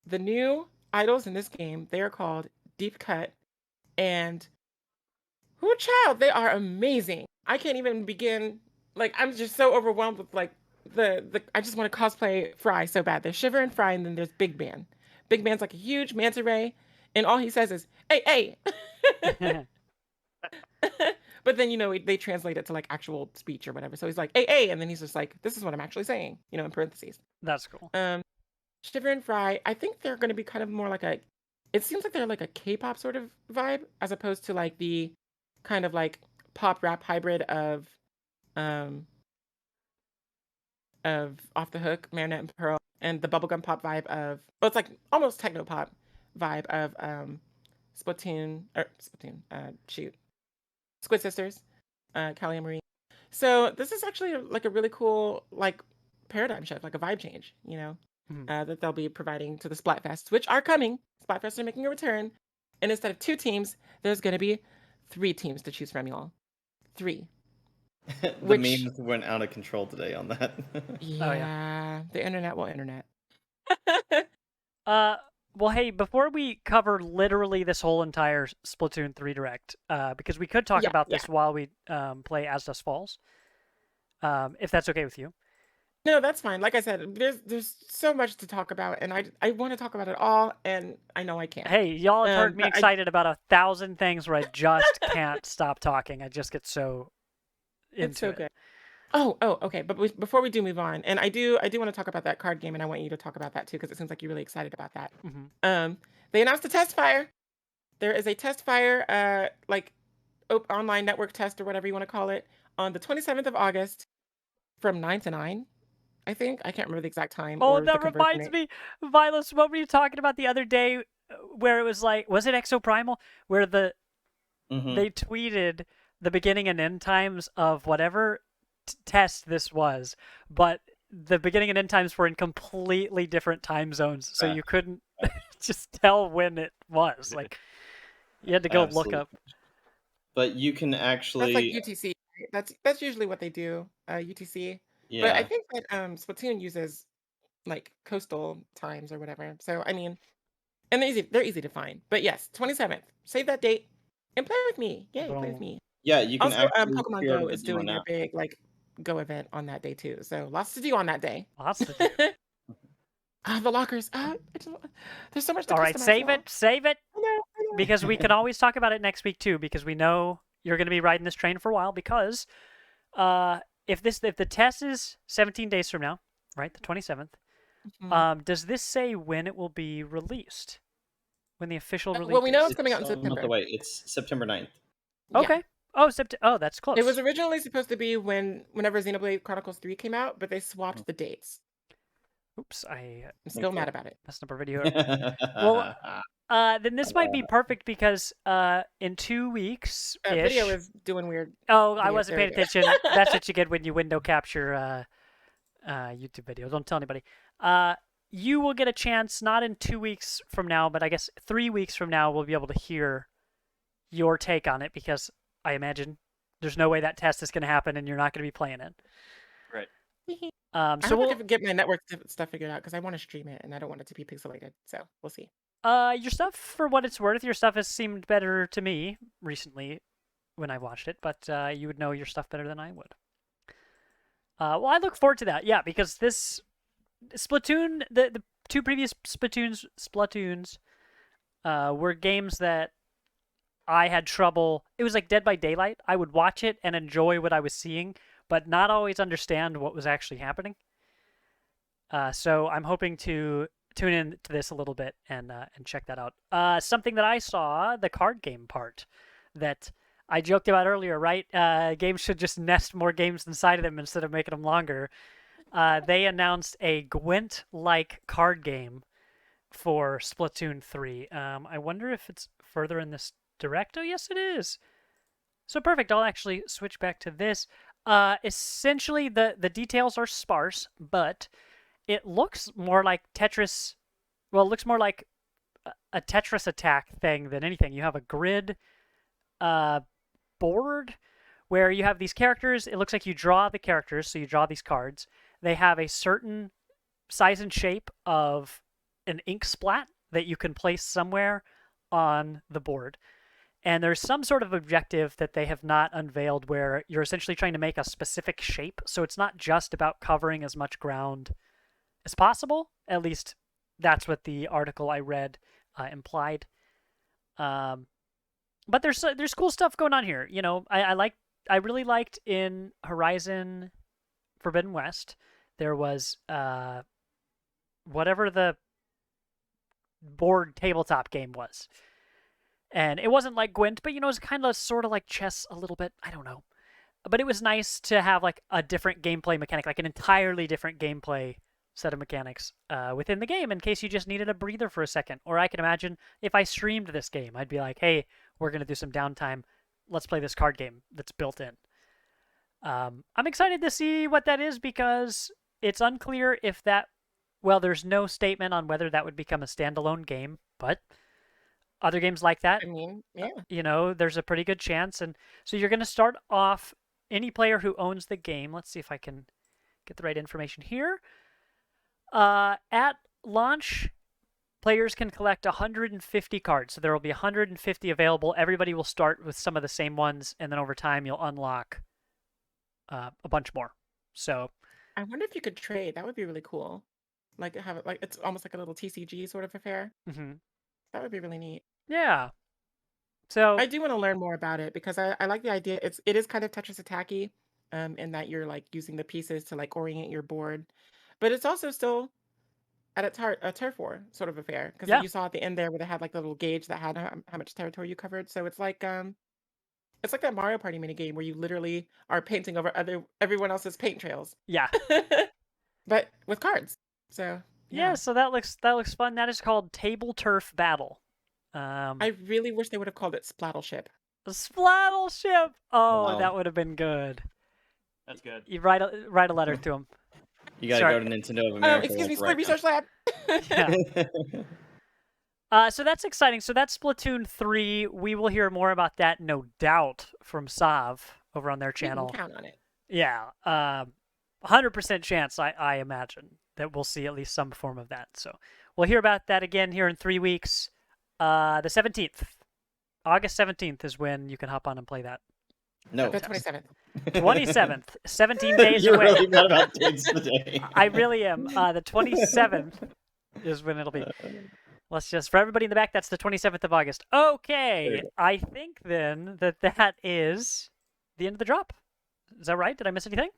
S4: the new idols in this game, they are called Deep Cut. And, child, they are amazing. I can't even begin. Like, I'm just so overwhelmed with, like, I just want to cosplay Fry so bad. There's Shiver and Fry, and then there's Big Man. Big Man's like a huge manta ray, and all he says is, hey, hey. But then, they translate it to like actual speech or whatever. So he's like, hey, and then he's just like, this is what I'm actually saying, in parentheses.
S1: That's cool.
S4: Shiver and Fry, I think they're going to be kind of more like it seems like they're like a K-pop sort of vibe, as opposed to like the kind of like pop rap hybrid of Off the Hook, Marinette and Pearl, and the bubblegum pop vibe of, well, it's like almost techno pop vibe of Splatoon, Squid Sisters, Callie and Marie. So this is actually like a really cool like paradigm shift, like a vibe change, that they'll be providing to the Splatfests, which are coming. Splatfests are making a return, and instead of 2 teams, there's going to be 3 teams to choose from, y'all. 3.
S3: The memes went out of control today on that.
S4: Yeah, the internet will internet.
S1: Well, hey, before we cover literally this whole entire Splatoon 3 Direct, because we could talk about this while we play As Dusk Falls, if that's okay with you.
S4: No, that's fine. Like I said, there's so much to talk about, and I want to talk about it all, and I know I can't.
S1: Hey, y'all have heard me excited about 1,000 things where I just can't stop talking. I just get so into it.
S4: Good. Okay. But before we do move on, and I do want to talk about that card game, and I want you to talk about that too, because it seems like you're really excited about that.
S1: Mm-hmm.
S4: They announced a test fire. There is a test fire, like online network test or whatever you want to call it, on the 27th of August from 9 to 9. I think I can't remember the exact time
S1: Oh,
S4: or the
S1: that
S4: conversion
S1: reminds
S4: rate.
S1: me, Vilas, what were you talking about the other day where it was like, was it Exo Primal? Where they tweeted the beginning and end times of whatever test this was, but the beginning and end times were in completely different time zones, so you couldn't just tell when it was. Like, you had to go look up.
S3: But you can
S4: That's like
S3: actually,
S4: UTC. Right? That's usually what they do, UTC. But I
S3: yeah.
S4: think that Splatoon uses like coastal times or whatever. So I mean, and they're easy to find. But yes, 27th. Save that date and play with me. Yay, play with
S1: Boom.
S4: me.
S3: Yeah, you can
S4: Also,
S3: actually
S4: Pokemon Go
S3: pre-order the
S4: is
S3: demo
S4: doing their
S3: now.
S4: big like Go event on that day too. So lots to do on that day.
S1: Lots to do.
S4: The lockers. There's so much to
S1: All
S4: customize.
S1: right, save it,
S4: I know.
S1: because we can always talk about it next week too, because we know you're going to be riding this train for a while. Because if the test is 17 days from now, right, the 27th, does this say when it will be released? When the official release?
S4: Well, we know it's coming out in
S3: a month
S4: September.
S3: away. It's September 9th.
S1: Okay.
S4: Yeah.
S1: Oh, that's close.
S4: It was originally supposed to be whenever Xenoblade Chronicles 3 came out, but they swapped the dates.
S1: Oops,
S4: I'm still mad about it.
S1: messed up our video. Well, then this might be perfect because in 2 weeks,
S4: Video is doing weird.
S1: Oh, I
S4: video.
S1: wasn't
S4: There
S1: paying
S4: we go.
S1: attention. That's what you get when you window capture YouTube videos. Don't tell anybody. You will get a chance not in 2 weeks from now, but I guess 3 weeks from now we'll be able to hear your take on it, because I imagine there's no way that test is going to happen and you're not going to be playing it.
S2: Right.
S4: I
S1: So
S4: hope I
S1: we'll
S4: can get my network stuff figured out because I want to stream it and I don't want it to be pixelated. So we'll see.
S1: your stuff, for what it's worth, your stuff has seemed better to me recently when I watched it, but you would know your stuff better than I would. Well, I look forward to that. Yeah, because this Splatoon, the two previous Splatoons were games that I had trouble. It was like Dead by Daylight. I would watch it and enjoy what I was seeing, but not always understand what was actually happening. So I'm hoping to tune in to this a little bit and check that out. Something that I saw, the card game part, that I joked about earlier, right? Games should just nest more games inside of them instead of making them longer. They announced a Gwent-like card game for Splatoon 3. I wonder if it's further in this direct. Oh, yes, it is. So perfect. I'll actually switch back to this. Essentially, the details are sparse, but it looks more like Tetris. Well, it looks more like a Tetris attack thing than anything. You have a grid board where you have these characters. It looks like you draw the characters, so you draw these cards. They have a certain size and shape of an ink splat that you can place somewhere on the board. And there's some sort of objective that they have not unveiled where you're essentially trying to make a specific shape. So it's not just about covering as much ground as possible. At least that's what the article I read implied. But there's cool stuff going on here. You know, I really liked in Horizon Forbidden West, there was whatever the board tabletop game was. And it wasn't like Gwent, but, you know, it was kind of sort of like chess a little bit. I don't know. But it was nice to have like a different gameplay mechanic, like an entirely different gameplay set of mechanics within the game in case you just needed a breather for a second. Or I can imagine if I streamed this game, I'd be like, hey, we're going to do some downtime. Let's play this card game that's built in. I'm excited to see what that is because it's unclear if that, well, there's no statement on whether that would become a standalone game, but other games like that,
S4: I mean, yeah.
S1: You know, there's a pretty good chance. And so you're going to start off, any player who owns the game, let's see if I can get the right information here. At launch, players can collect 150 cards. So there will be 150 available. Everybody will start with some of the same ones, and then over time you'll unlock a bunch more. So
S4: I wonder if you could trade. That would be really cool. Like have it like it's almost like a little TCG sort of affair. That would be really neat.
S1: Yeah. So
S4: I do want to learn more about it because I like the idea. It is kind of Tetris attacky, in that you're like using the pieces to like orient your board, but it's also still at its heart a turf war sort of affair because
S1: Yeah.
S4: you saw at the end there where they had like the little gauge that had how much territory you covered. So it's like that Mario Party mini game where you literally are painting over everyone else's paint trails,
S1: Yeah.
S4: but with cards. So
S1: Yeah,
S4: yeah,
S1: so that looks fun. That is called Table Turf Battle.
S4: I really wish they would have called it Splattleship.
S1: Splattleship. Oh,
S3: Wow.
S1: that would have been good.
S2: That's good.
S1: You write a letter to him.
S3: You gotta
S1: Sorry.
S3: go to Nintendo of America.
S4: Excuse me,
S3: like,
S4: Squid
S3: right
S4: Research Lab.
S1: Yeah. So that's exciting. So that's Splatoon 3. We will hear more about that, no doubt, from Sav over on their
S4: You can
S1: channel.
S4: count on it.
S1: Yeah. 100% chance, I imagine, that we'll see at least some form of that. So we'll hear about that again here in 3 weeks. The 17th. August 17th is when you can hop on and play that.
S3: No.
S4: The 27th.
S1: 27th. 17 days
S3: You're
S1: away.
S3: really mad about dates today.
S1: I really am. The 27th is when it'll be. Let's just, for everybody in the back, that's the 27th of August. Okay. I think then that is the end of the drop. Is that right? Did I miss anything?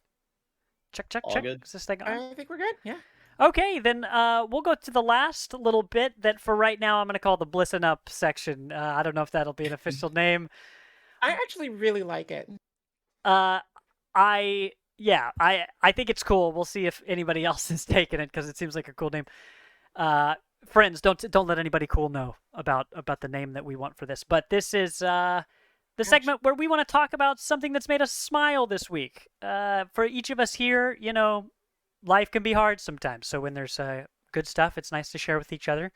S1: Check.
S3: All good.
S1: Is this thing on?
S4: I think we're good. Yeah.
S1: Okay, then we'll go to the last little bit that for right now I'm going to call the Blissin' Up section. I don't know if that'll be an official name.
S4: I actually really like it.
S1: I think it's cool. We'll see if anybody else has taken it because it seems like a cool name. Friends, don't let anybody cool know about the name that we want for this. But this is the segment where we want to talk about something that's made us smile this week. For each of us here, you know, life can be hard sometimes. So when there's good stuff, it's nice to share with each other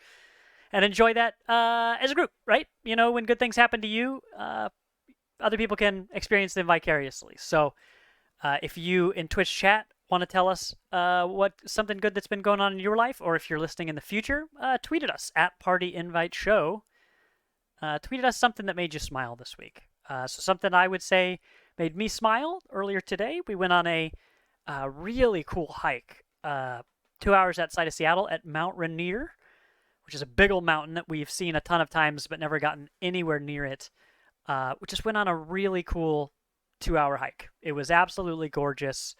S1: and enjoy that as a group, right? You know, when good things happen to you, other people can experience them vicariously. So if you in Twitch chat want to tell us what something good that's been going on in your life, or if you're listening in the future, tweet at us at Party Invite Show. Tweet at us something that made you smile this week. So something I would say made me smile earlier today. We went on a really cool hike 2 hours outside of Seattle at Mount Rainier, which is a big old mountain that we've seen a ton of times but never gotten anywhere near it. We just went on a really cool 2-hour hike. It was absolutely gorgeous.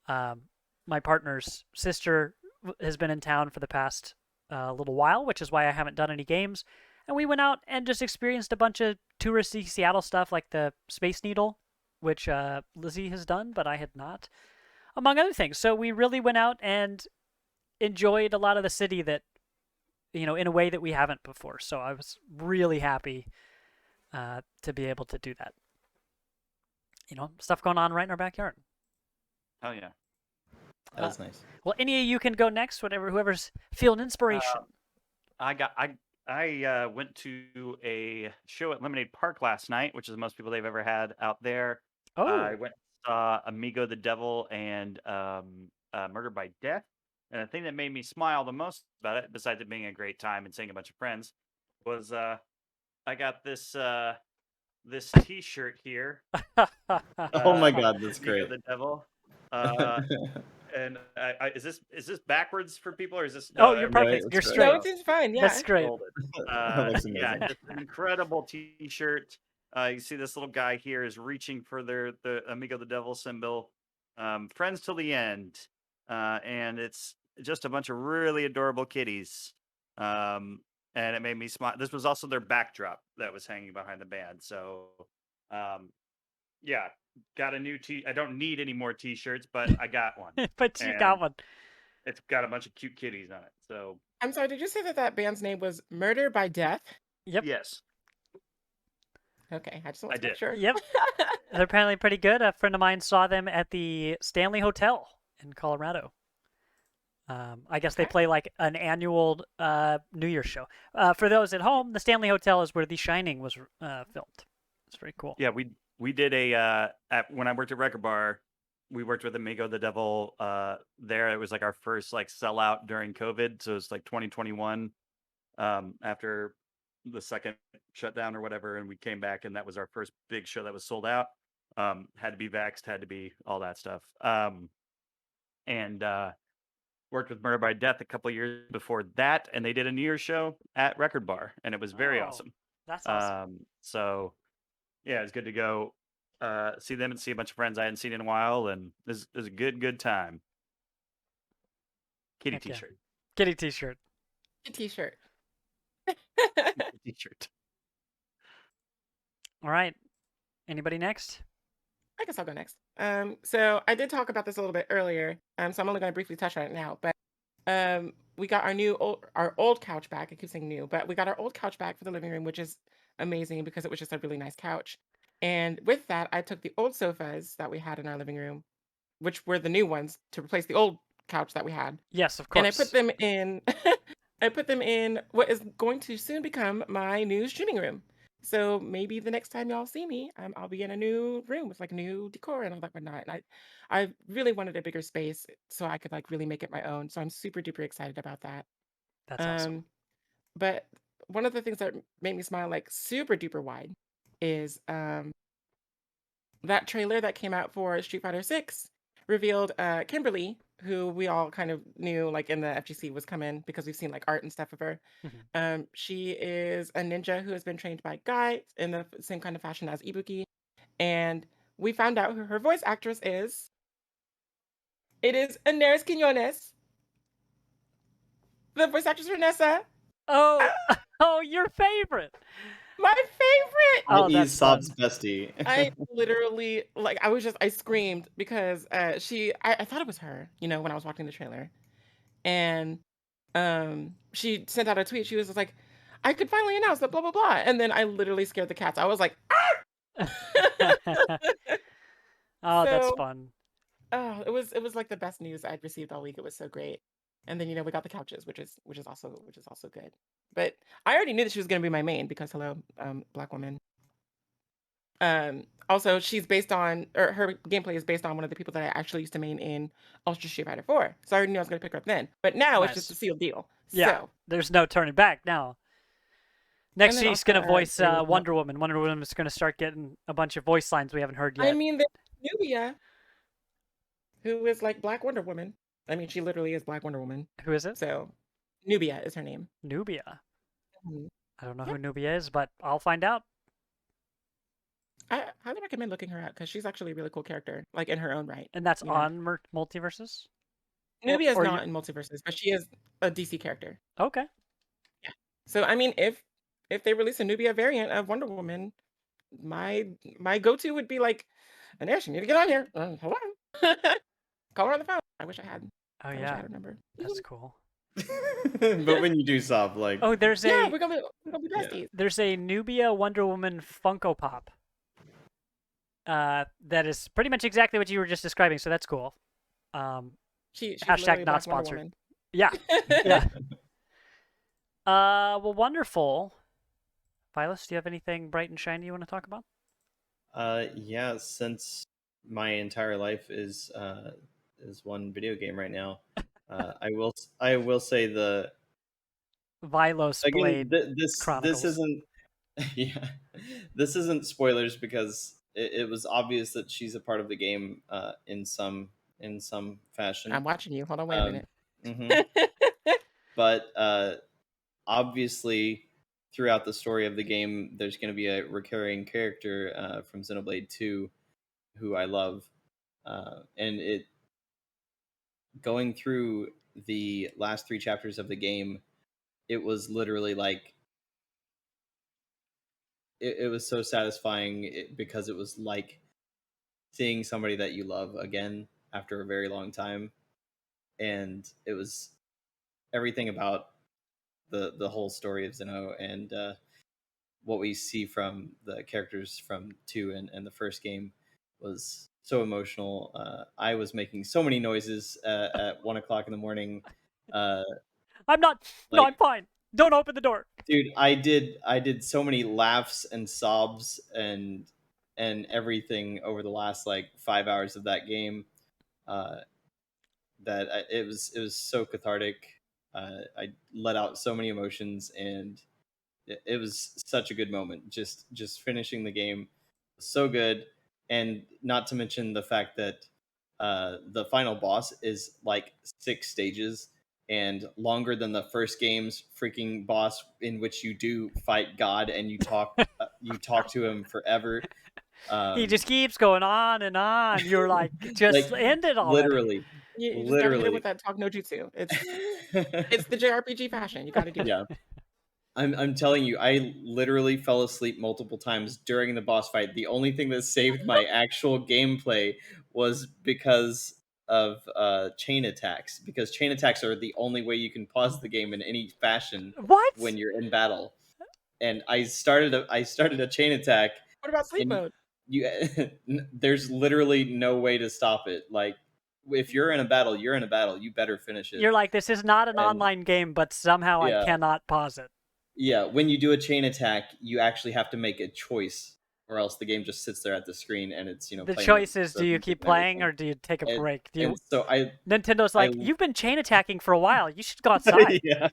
S1: My partner's sister has been in town for the past little while, which is why I haven't done any games. And we went out and just experienced a bunch of touristy Seattle stuff like the Space Needle, which Lizzie has done, but I had not, among other things. So we really went out and enjoyed a lot of the city that, you know, in a way that we haven't before. So I was really happy to be able to do that. You know, stuff going on right in our backyard.
S2: Oh yeah.
S3: That was nice.
S1: Well, any of you can go next. Whoever's feeling inspiration.
S2: I went to a show at Lemonade Park last night, which is the most people they've ever had out there.
S1: Oh,
S2: I went and saw Amigo the Devil and Murder by Death. And the thing that made me smile the most about it, besides it being a great time and seeing a bunch of friends, was I got this this T-shirt here.
S3: Oh my God, that's
S2: Amigo
S3: great.
S2: the Devil. And is this backwards for people, or is this?
S1: oh, you're
S2: everybody-
S1: perfect.
S3: it's
S1: You're
S3: great.
S1: straight.
S4: No, it seems fine. Yeah.
S1: That's great.
S2: Rolled it.
S3: That looks
S2: Yeah,
S3: amazing.
S2: just an incredible T-shirt. You see this little guy here is reaching for the Amigo the Devil symbol. Friends till the end, and it's just a bunch of really adorable kitties. And it made me smile. This was also their backdrop that was hanging behind the band. So, yeah, got a new I don't need any more T-shirts, but I got one.
S1: But you got
S2: And
S1: one.
S2: It's got a bunch of cute kitties on it. So,
S4: I'm sorry. Did you say that band's name was Murder by Death?
S1: Yep.
S2: yes,
S4: Okay, I just
S2: I
S4: want to make
S2: did.
S4: sure.
S1: Yep. They're apparently pretty good. A friend of mine saw them at the Stanley Hotel in Colorado. I guess they
S4: Okay.
S1: play like an annual New Year's show. For those at home, the Stanley Hotel is where The Shining was filmed. It's very cool.
S2: Yeah, we did when I worked at Record Bar, we worked with Amigo the Devil there. It was like our first like sellout during COVID, so it's like 2021 after the second shutdown or whatever, and we came back and that was our first big show that was sold out. Had to be vaxxed, had to be all that stuff. And worked with Murder by Death a couple of years before that, and they did a New Year's show at Record Bar, and it was very
S1: Oh,
S2: awesome.
S1: That's awesome.
S2: So yeah, it's good to go see them and see a bunch of friends I hadn't seen in a while, and it was a good time. Kitty
S1: Heck yeah.
S2: t-shirt.
S1: Kitty t-shirt.
S4: A t-shirt.
S2: T-shirt.
S1: All right. Anybody next?
S4: I guess I'll go next. So I did talk about this a little bit earlier. So I'm only going to briefly touch on it now. But we got our old couch back. I keep saying new, but we got our old couch back for the living room, which is amazing because it was just a really nice couch. And with that, I took the old sofas that we had in our living room, which were the new ones, to replace the old couch that we had.
S1: Yes, of
S4: And I
S1: course.
S4: put them in I put them in what is going to soon become my new streaming room. So maybe the next time y'all see me, I'll be in a new room with like new decor and all that whatnot. And I really wanted a bigger space so I could like really make it my own. So I'm super duper excited about that.
S1: That's awesome.
S4: But one of the things that made me smile like super duper wide is that trailer that came out for Street Fighter 6 revealed Kimberly, who we all kind of knew like in the FGC was coming because we've seen like art and stuff of her.
S1: Mhm.
S4: She is a ninja who has been trained by Guy in the same kind of fashion as Ibuki. And we found out who her voice actress is. It is Inés Quiñones, the voice actress for Nessa.
S1: Oh, oh, your favorite.
S4: My favorite.
S1: Oh,
S3: He's
S1: that's
S3: Sob's
S1: fun.
S3: bestie.
S4: I literally like I screamed because I thought it was her, you know, when I was watching the trailer. And she sent out a tweet. She was just like, I could finally announce that blah blah blah. And then I literally scared the cats. I was like,
S1: Oh, that's
S4: so
S1: fun.
S4: oh, it was like the best news I'd received all week. It was so great. And then, you know, we got the couches, which is also good. But I already knew that she was gonna be my main because hello, black woman. Also, she's based on, or her gameplay is based on one of the people that I actually used to main in Ultra Street Fighter 4. So I already knew I was going to pick her up then. But now it's just a
S1: Nice.
S4: sealed deal.
S1: Yeah,
S4: So,
S1: there's no turning back now. Next,
S4: then
S1: she's
S4: also,
S1: gonna voice
S4: there was
S1: Wonder Woman. Wonder Woman is gonna start getting a bunch of voice lines we haven't heard
S4: I
S1: yet.
S4: mean, there's Nubia, who is like Black Wonder Woman. I mean, she literally is Black Wonder Woman.
S1: Who is it?
S4: So, Nubia is her name.
S1: Nubia.
S4: Mhm.
S1: I don't know
S4: Yeah.
S1: who Nubia is, but I'll find out.
S4: I highly recommend looking her up because she's actually a really cool character, like in her own right.
S1: And that's
S4: you know.
S1: on Multiversus?
S4: Nubia is
S1: or
S4: not in Multiverses, but she is a DC character.
S1: Okay.
S4: So, I mean, if they release a Nubia variant of Wonder Woman, my go-to would be like, Anesh, you need to get on here. Hello. Call her on the phone. I wish I had.
S1: Oh,
S4: I wish I
S1: yeah.
S4: had her number.
S1: That's cool.
S3: But when you do Sob, like,
S1: Oh, there's
S4: Yeah,
S1: a
S4: we're gonna be
S3: Yeah.
S4: besties.
S1: there's a Nubia Wonder Woman Funko Pop. That is pretty much exactly what you were just describing, so that's cool.
S4: She's
S1: Hashtag
S4: literally
S1: not
S4: Black Wonder
S1: sponsored.
S4: Woman.
S1: Yeah. Yeah. Well, wonderful. Vilas, do you have anything bright and shiny you want to talk about?
S3: Yeah, since my entire life is one video game right now, I will say the
S1: Vilos
S3: again
S1: Blade
S3: this
S1: Chronicles.
S3: isn't yeah, this isn't spoilers because it was obvious that she's a part of the game in some fashion.
S4: I'm watching you. Hold on, wait a minute.
S3: Mhm. But obviously, throughout the story of the game, there's going to be a recurring character from Xenoblade 2 who I love. And it going through the last 3 chapters of the game, it was literally like it was so satisfying because it was like seeing somebody that you love again after a very long time. And it was everything about the whole story of Xeno and what we see from the characters from 2 and the first game was so emotional. I was making so many noises at 1 o'clock in the morning.
S1: I'm not. No,
S3: Like,
S1: I'm fine. Don't open the door.
S3: dude, I did so many laughs and sobs and everything over the last like 5 hours of that game. It was so cathartic. I let out so many emotions and it was such a good moment. Just finishing the game was so good, and not to mention the fact that the final boss is like 6 stages and longer than the first game's freaking boss, in which you do fight God and you talk to him forever.
S1: He just keeps going on and on. You're like, just
S3: like
S1: end it already.
S3: literally,
S4: You just gotta hit it
S3: literally.
S4: with that talk no jutsu. It's the JRPG fashion. You gotta do it.
S3: Yeah. I'm telling you, I literally fell asleep multiple times during the boss fight. The only thing that saved my actual gameplay was because of chain attacks. Because chain attacks are the only way you can pause the game in any fashion
S1: What?
S3: when you're in battle. And I started a chain attack,
S4: What about sleep
S3: and
S4: mode?
S3: you there's literally no way to stop it. Like, if you're in a battle, you're in a battle. You better finish it.
S1: You're like, this is not an
S3: And-
S1: online game, but somehow I
S3: Yeah.
S1: cannot pause it.
S3: Yeah, when you do a chain attack, you actually have to make a choice, or else the game just sits there at the screen and it's
S1: The
S3: playing
S1: choice is,
S3: the
S1: do you
S3: music
S1: keep
S3: and
S1: playing
S3: everything.
S1: or do you take a
S3: And-
S1: break? Do you?
S3: And so
S1: Nintendo's like,
S3: I-
S1: you've been chain attacking for a while. You should go outside.
S3: yeah,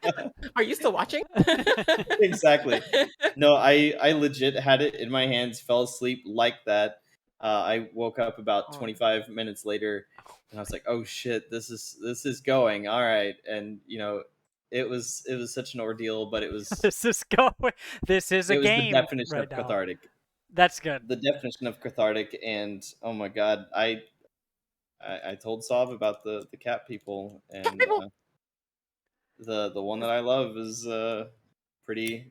S4: Are you still watching?
S3: exactly. No, I legit had it in my hands, fell asleep like that. I woke up about
S4: Oh.
S3: 25 minutes later, and I was like, "Oh shit, this is going all right." And it was such an ordeal, but it was
S1: This is going. This is a
S3: it was the
S1: game
S3: definition
S1: right
S3: of
S1: now.
S3: cathartic.
S1: That's good.
S3: The definition of cathartic, and oh my god, I told Sav about the cat people, and
S4: Cat people!
S3: the one that I love is pretty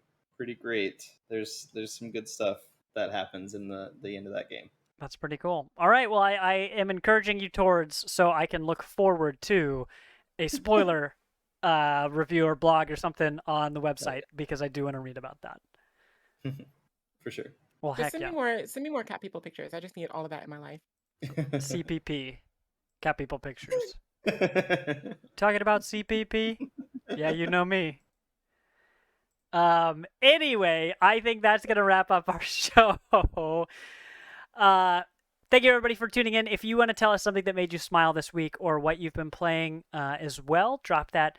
S3: great. There's some good stuff that happens in the end of that game.
S1: That's pretty cool. All right. Well, I am encouraging you towards so I can look forward to a spoiler review or blog or something on the website because I do want to read about that.
S3: For sure.
S1: Well,
S4: Just
S1: heck
S4: send
S1: yeah.
S4: me more cat people pictures. I just need all of that in my life.
S1: CPP, cat people pictures. Talking about CPP? Yeah, you know me. Anyway, I think that's gonna wrap up our show. Thank you everybody for tuning in. If you want to tell us something that made you smile this week or what you've been playing as well, drop that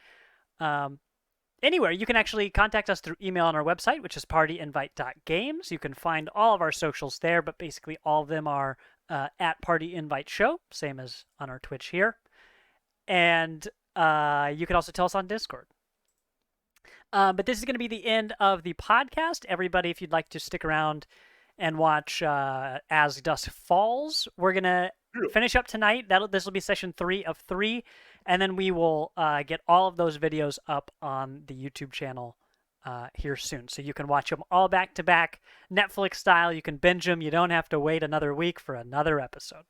S1: anywhere. You can actually contact us through email on our website, which is partyinvite.games. You can find all of our socials there, but basically all of them are at Party Invite Show, same as on our Twitch here. And you can also tell us on Discord. But this is going to be the end of the podcast. Everybody, if you'd like to stick around and watch As Dusk Falls, we're going to finish up tonight. This will be session 3 of 3. And then we will get all of those videos up on the YouTube channel here soon. So you can watch them all back to back, Netflix style. You can binge them. You don't have to wait another week for another episode.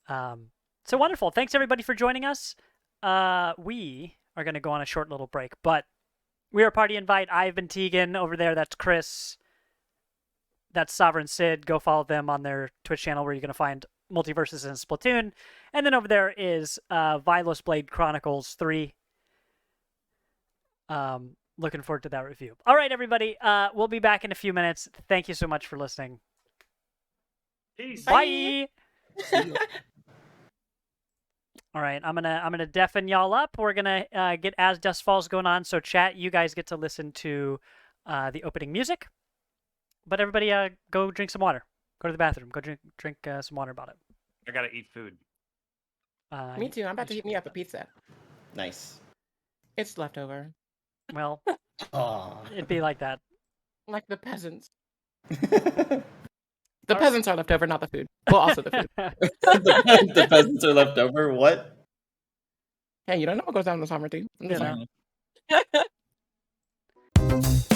S1: So wonderful. Thanks everybody for joining us. We are going to go on a short little break, but we are Party Invite. I've been Tegan. Over there, that's Chris. That's Sovereign Sid. Go follow them on their Twitch channel where you're going to find Multiversus and Splatoon. And then over there is Xenoblade Chronicles 3. Looking forward to that review. All right, everybody. We'll be back in a few minutes. Thank you so much for listening.
S2: Peace.
S1: Bye. All right, I'm gonna deafen y'all up. We're gonna get As Dusk Falls going on. So chat, you guys get to listen to the opening music. But everybody, go drink some water. Go to the bathroom. Go drink some water about it.
S2: I gotta eat food.
S4: Me too. I'm about to heat me up a pizza.
S3: Nice.
S4: It's leftover.
S1: Well,
S3: Aw.
S1: it'd be like that.
S4: Like the peasants. The peasants are left over, not the food. Well, also the food.
S3: the peasants are left over. What?
S4: Hey, you don't know what goes down in the summer, too. I'm just
S1: You know.
S4: saying.